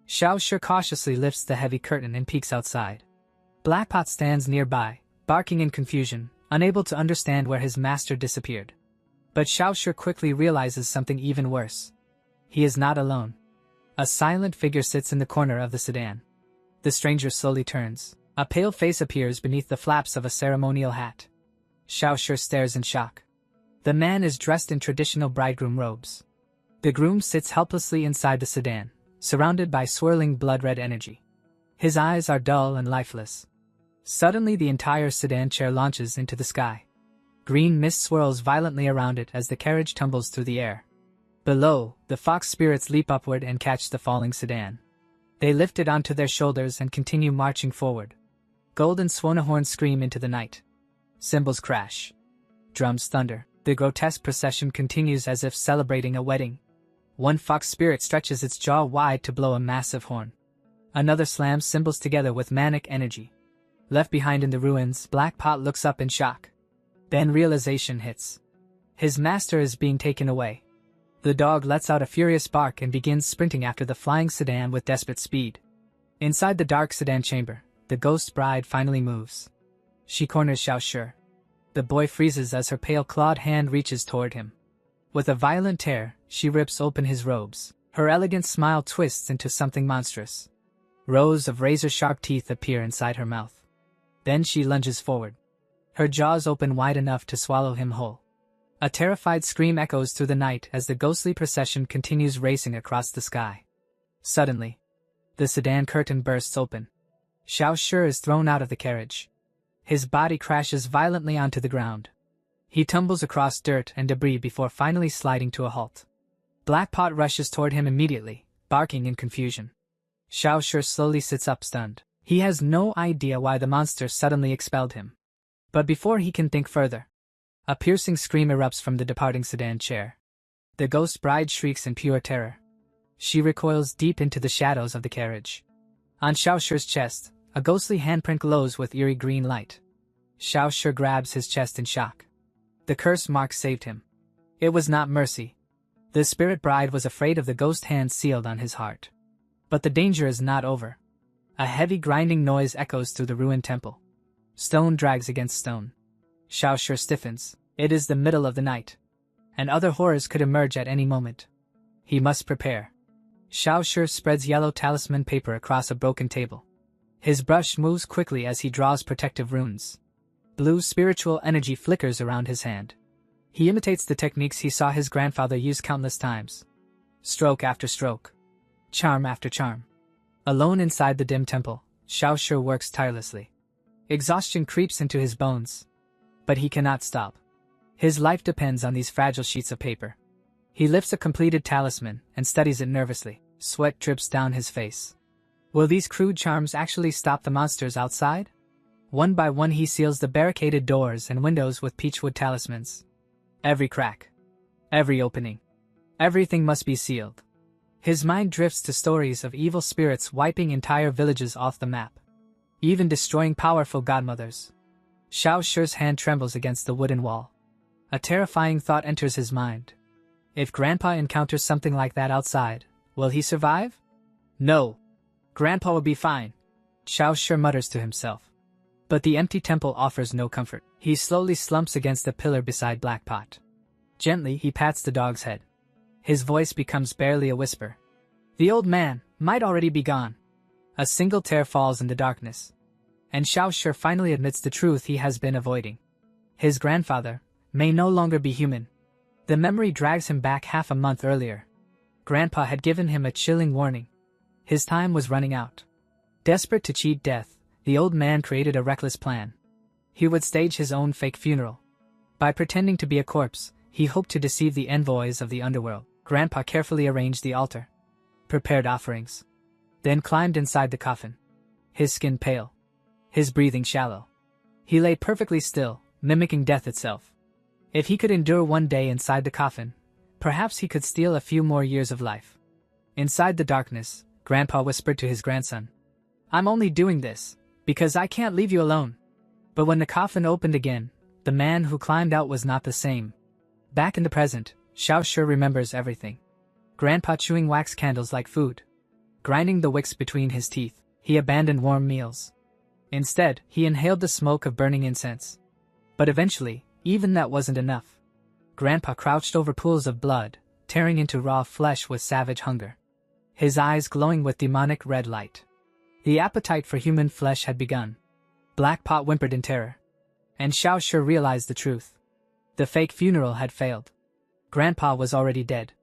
Xiao Shi cautiously lifts the heavy curtain and peeks outside. Blackpot stands nearby, barking in confusion, unable to understand where his master disappeared. But Xiao Shi quickly realizes something even worse. He is not alone. A silent figure sits in the corner of the sedan. The stranger slowly turns. A pale face appears beneath the flaps of a ceremonial hat. Xiao Shi stares in shock. The man is dressed in traditional bridegroom robes. The groom sits helplessly inside the sedan, surrounded by swirling blood-red energy. His eyes are dull and lifeless. Suddenly the entire sedan chair launches into the sky. Green mist swirls violently around it as the carriage tumbles through the air. Below, the fox spirits leap upward and catch the falling sedan. They lift it onto their shoulders and continue marching forward. Golden swanahorns scream into the night. Cymbals crash. Drums thunder. The grotesque procession continues as if celebrating a wedding. One fox spirit stretches its jaw wide to blow a massive horn. Another slams cymbals together with manic energy. Left behind in the ruins, Blackpot looks up in shock. Then realization hits. His master is being taken away. The dog lets out a furious bark and begins sprinting after the flying sedan with desperate speed. Inside the dark sedan chamber, the ghost bride finally moves. She corners Xiao Shi. The boy freezes as her pale clawed hand reaches toward him. With a violent tear, she rips open his robes. Her elegant smile twists into something monstrous. Rows of razor-sharp teeth appear inside her mouth. Then she lunges forward. Her jaws open wide enough to swallow him whole. A terrified scream echoes through the night as the ghostly procession continues racing across the sky. Suddenly, the sedan curtain bursts open. Xiao Shi is thrown out of the carriage. His body crashes violently onto the ground. He tumbles across dirt and debris before finally sliding to a halt. Blackpot rushes toward him immediately, barking in confusion. Xiao Shi slowly sits up stunned. He has no idea why the monster suddenly expelled him. But before he can think further, a piercing scream erupts from the departing sedan chair. The ghost bride shrieks in pure terror. She recoils deep into the shadows of the carriage. On Xiaoshu's chest, a ghostly handprint glows with eerie green light. Xiaoshu grabs his chest in shock. The curse mark saved him. It was not mercy. The spirit bride was afraid of the ghost hand sealed on his heart. But the danger is not over. A heavy grinding noise echoes through the ruined temple. Stone drags against stone. Xiaoshu stiffens. It is the middle of the night. And other horrors could emerge at any moment. He must prepare. Xiaoshu spreads yellow talisman paper across a broken table. His brush moves quickly as he draws protective runes. Blue spiritual energy flickers around his hand. He imitates the techniques he saw his grandfather use countless times. Stroke after stroke. Charm after charm. Alone inside the dim temple, Xiaoshu works tirelessly. Exhaustion creeps into his bones. But he cannot stop. His life depends on these fragile sheets of paper. He lifts a completed talisman and studies it nervously. Sweat drips down his face. Will these crude charms actually stop the monsters outside? One by one he seals the barricaded doors and windows with peachwood talismans. Every crack. Every opening. Everything must be sealed. His mind drifts to stories of evil spirits wiping entire villages off the map. Even destroying powerful godmothers. Xiaoshu's hand trembles against the wooden wall. A terrifying thought enters his mind. If Grandpa encounters something like that outside, will he survive? No. Grandpa will be fine, Xiaoshu mutters to himself. But the empty temple offers no comfort. He slowly slumps against a pillar beside Blackpot. Gently he pats the dog's head. His voice becomes barely a whisper. The old man might already be gone. A single tear falls in the darkness. And Xiaoshu finally admits the truth he has been avoiding. His grandfather may no longer be human. The memory drags him back half a month earlier. Grandpa had given him a chilling warning. His time was running out. Desperate to cheat death, the old man created a reckless plan. He would stage his own fake funeral. By pretending to be a corpse, he hoped to deceive the envoys of the underworld. Grandpa carefully arranged the altar, prepared offerings, then climbed inside the coffin. His skin pale, his breathing shallow. He lay perfectly still, mimicking death itself. If he could endure one day inside the coffin, perhaps he could steal a few more years of life. Inside the darkness, Grandpa whispered to his grandson, I'm only doing this because I can't leave you alone. But when the coffin opened again, the man who climbed out was not the same. Back in the present, Xiaoshu remembers everything. Grandpa chewing wax candles like food. Grinding the wicks between his teeth, he abandoned warm meals. Instead, he inhaled the smoke of burning incense. But eventually, even that wasn't enough. Grandpa crouched over pools of blood, tearing into raw flesh with savage hunger. His eyes glowing with demonic red light. The appetite for human flesh had begun. Blackpot whimpered in terror. And Xiaoshu realized the truth. The fake funeral had failed. Grandpa was already dead.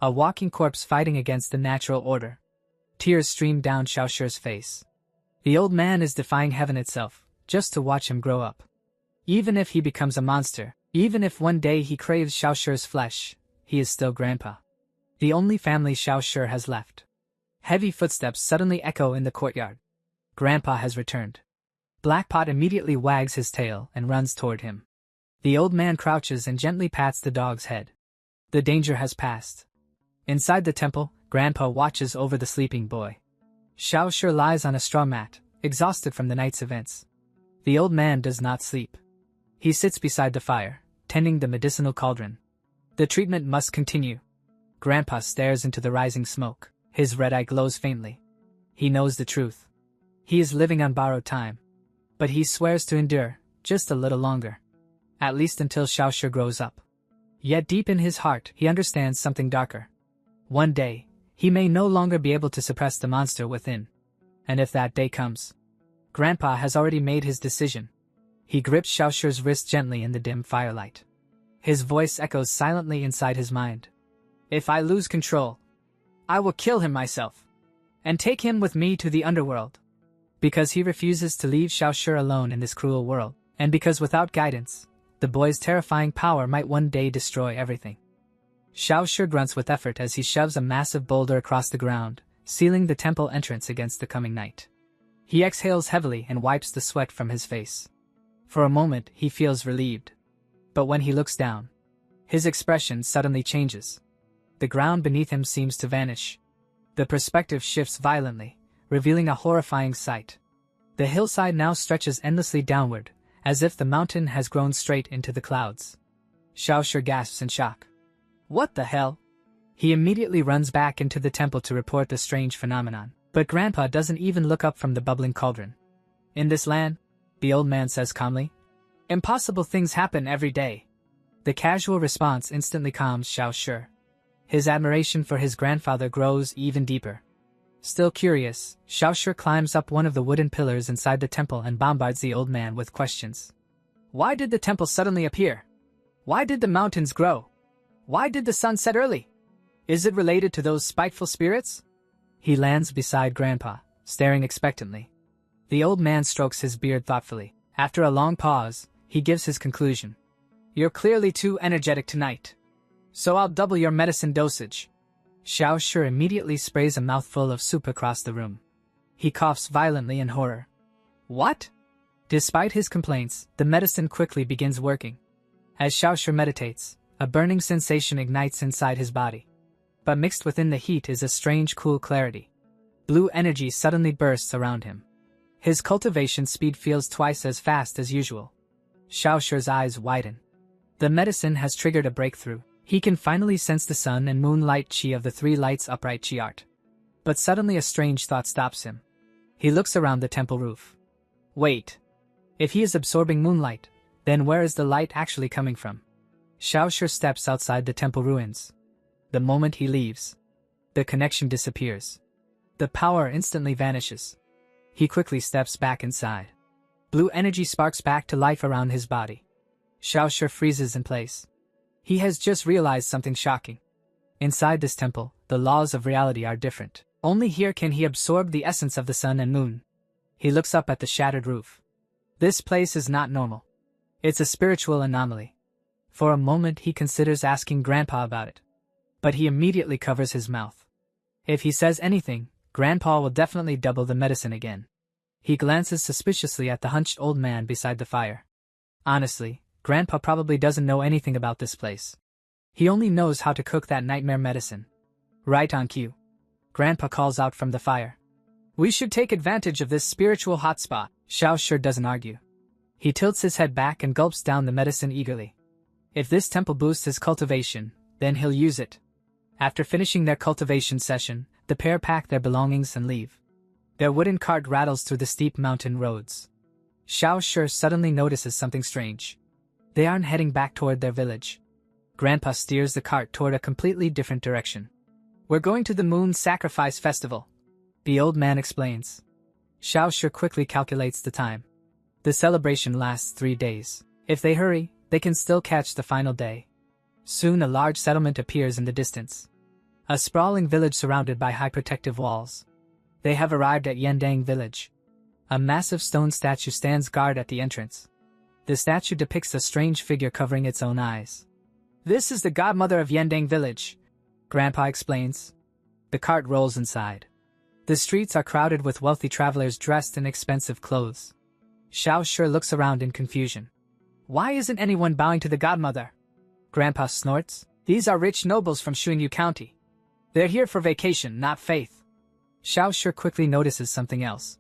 A walking corpse fighting against the natural order. Tears streamed down Xiaoshu's face. The old man is defying heaven itself, just to watch him grow up. Even if he becomes a monster, even if one day he craves Xiaoshu's flesh, he is still Grandpa. The only family Xiaoshu has left. Heavy footsteps suddenly echo in the courtyard. Grandpa has returned. Blackpot immediately wags his tail and runs toward him. The old man crouches and gently pats the dog's head. The danger has passed. Inside the temple, Grandpa watches over the sleeping boy. Xiaoshu lies on a straw mat, exhausted from the night's events. The old man does not sleep. He sits beside the fire, tending the medicinal cauldron. The treatment must continue. Grandpa stares into the rising smoke. His red eye glows faintly. He knows the truth. He is living on borrowed time. But he swears to endure, just a little longer. At least until Xiaoshu grows up. Yet deep in his heart, he understands something darker. One day, he may no longer be able to suppress the monster within. And if that day comes, Grandpa has already made his decision. He grips Xiaoshu's wrist gently in the dim firelight. His voice echoes silently inside his mind. If I lose control, I will kill him myself, and take him with me to the underworld. Because he refuses to leave Xiaoshu alone in this cruel world, and because without guidance, the boy's terrifying power might one day destroy everything. Xiaoshu grunts with effort as he shoves a massive boulder across the ground, sealing the temple entrance against the coming night. He exhales heavily and wipes the sweat from his face. For a moment, he feels relieved. But when he looks down, his expression suddenly changes. The ground beneath him seems to vanish. The perspective shifts violently, revealing a horrifying sight. The hillside now stretches endlessly downward, as if the mountain has grown straight into the clouds. Xiaoshi gasps in shock. What the hell? He immediately runs back into the temple to report the strange phenomenon, but Grandpa doesn't even look up from the bubbling cauldron. In this land, the old man says calmly, impossible things happen every day. The casual response instantly calms Xiaoshi. His admiration for his grandfather grows even deeper. Still curious, Xiaoshi climbs up one of the wooden pillars inside the temple and bombards the old man with questions. Why did the temple suddenly appear? Why did the mountains grow? Why did the sun set early? Is it related to those spiteful spirits? He lands beside Grandpa, staring expectantly. The old man strokes his beard thoughtfully. After a long pause, he gives his conclusion. You're clearly too energetic tonight. So I'll double your medicine dosage. Xiaoshi immediately sprays a mouthful of soup across the room. He coughs violently in horror. What? Despite his complaints, the medicine quickly begins working. As Xiaoshi meditates, a burning sensation ignites inside his body. But mixed within the heat is a strange cool clarity. Blue energy suddenly bursts around him. His cultivation speed feels twice as fast as usual. Xiaoshi's eyes widen. The medicine has triggered a breakthrough. He can finally sense the sun and moon light chi of the three lights upright chi art. But suddenly a strange thought stops him. He looks around the temple roof. Wait. If he is absorbing moonlight, then where is the light actually coming from? Xiaoshi steps outside the temple ruins. The moment he leaves, the connection disappears. The power instantly vanishes. He quickly steps back inside. Blue energy sparks back to life around his body. Xiaoshi freezes in place. He has just realized something shocking. Inside this temple, the laws of reality are different. Only here can he absorb the essence of the sun and moon. He looks up at the shattered roof. This place is not normal. It's a spiritual anomaly. For a moment he considers asking Grandpa about it. But he immediately covers his mouth. If he says anything, Grandpa will definitely double the medicine again. He glances suspiciously at the hunched old man beside the fire. Honestly, Grandpa probably doesn't know anything about this place. He only knows how to cook that nightmare medicine. Right on cue. Grandpa calls out from the fire. We should take advantage of this spiritual hotspot. Xiaoshi doesn't argue. He tilts his head back and gulps down the medicine eagerly. If this temple boosts his cultivation, then he'll use it. After finishing their cultivation session, the pair pack their belongings and leave. Their wooden cart rattles through the steep mountain roads. Xiaoshi suddenly notices something strange. They aren't heading back toward their village. Grandpa steers the cart toward a completely different direction. We're going to the Moon Sacrifice Festival, the old man explains. Xiaoshi quickly calculates the time. The celebration lasts 3 days. If they hurry, they can still catch the final day. Soon a large settlement appears in the distance. A sprawling village surrounded by high protective walls. They have arrived at Yandang village. A massive stone statue stands guard at the entrance. The statue depicts a strange figure covering its own eyes. This is the godmother of Yandang village, Grandpa explains. The cart rolls inside. The streets are crowded with wealthy travelers dressed in expensive clothes. Xiaoshi looks around in confusion. Why isn't anyone bowing to the godmother? Grandpa snorts. These are rich nobles from Xuanyu County. They're here for vacation, not faith. Xiaoshi quickly notices something else.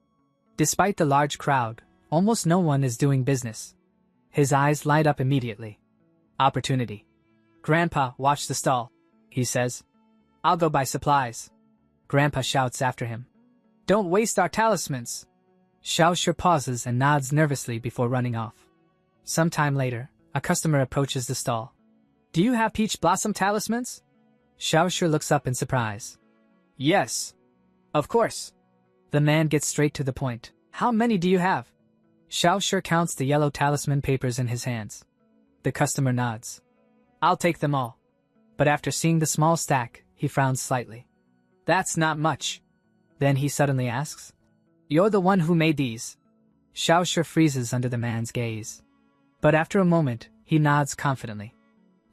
Despite the large crowd, almost no one is doing business. His eyes light up immediately. Opportunity. Grandpa, watch the stall, he says. I'll go buy supplies. Grandpa shouts after him. Don't waste our talismans. Xiaoshi pauses and nods nervously before running off. Some time later, a customer approaches the stall. Do you have peach blossom talismans? Xiaoshi looks up in surprise. Yes. Of course. The man gets straight to the point. How many do you have? Xiaoshi counts the yellow talisman papers in his hands. The customer nods. I'll take them all. But after seeing the small stack, he frowns slightly. That's not much. Then he suddenly asks. You're the one who made these. Xiaoshi freezes under the man's gaze. But after a moment, he nods confidently.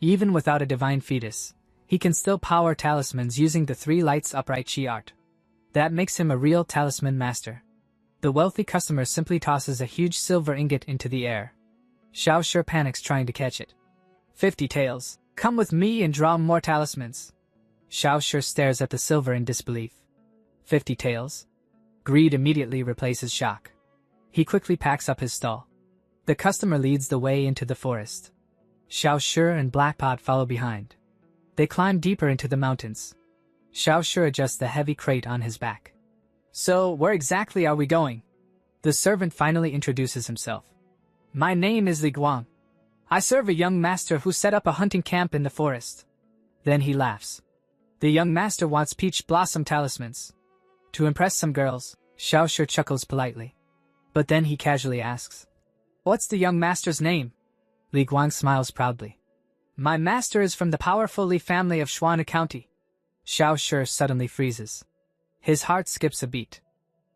Even without a divine fetus, he can still power talismans using the 3 lights upright chi art. That makes him a real talisman master. The wealthy customer simply tosses a huge silver ingot into the air. Xiaoshi panics trying to catch it. 50 taels, come with me and draw more talismans. Xiaoshi stares at the silver in disbelief. 50 taels? Greed immediately replaces shock. He quickly packs up his stall. The customer leads the way into the forest. Xiao Shi and Blackpot follow behind. They climb deeper into the mountains. Xiao Shi adjusts the heavy crate on his back. So, where exactly are we going? The servant finally introduces himself. My name is Li Guang. I serve a young master who set up a hunting camp in the forest. Then he laughs. The young master wants peach blossom talismans. To impress some girls, Xiao Shi chuckles politely. But then he casually asks, "What's the young master's name?" Li Guang smiles proudly. My master is from the powerful Li family of Shuana County. Xiao Shi suddenly freezes. His heart skips a beat.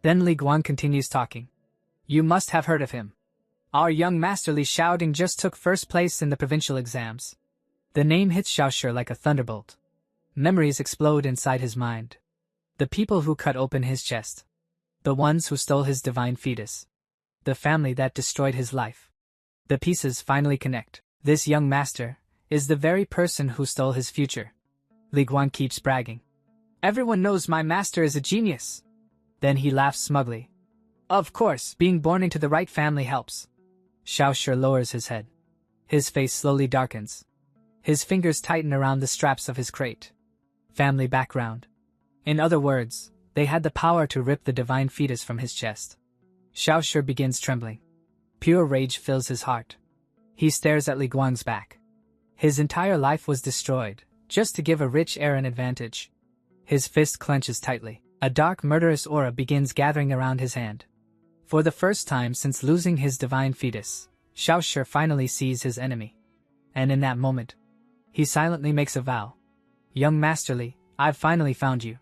Then Li Guang continues talking. You must have heard of him. Our young master Li Xiaoding just took first place in the provincial exams. The name hits Xiao Shi like a thunderbolt. Memories explode inside his mind. The people who cut open his chest. The ones who stole his divine fetus. The family that destroyed his life. The pieces finally connect. This young master is the very person who stole his future. Li Guang keeps bragging. Everyone knows my master is a genius. Then he laughs smugly. Of course, being born into the right family helps. Xiao Shi lowers his head. His face slowly darkens. His fingers tighten around the straps of his crate. Family background. In other words, they had the power to rip the divine fetus from his chest. Xiao Shi begins trembling. Pure rage fills his heart. He stares at Li Guang's back. His entire life was destroyed, just to give a rich heir an advantage. His fist clenches tightly. A dark murderous aura begins gathering around his hand. For the first time since losing his divine fetus, Xiao Shi finally sees his enemy. And in that moment, he silently makes a vow. Young Master Li, I've finally found you.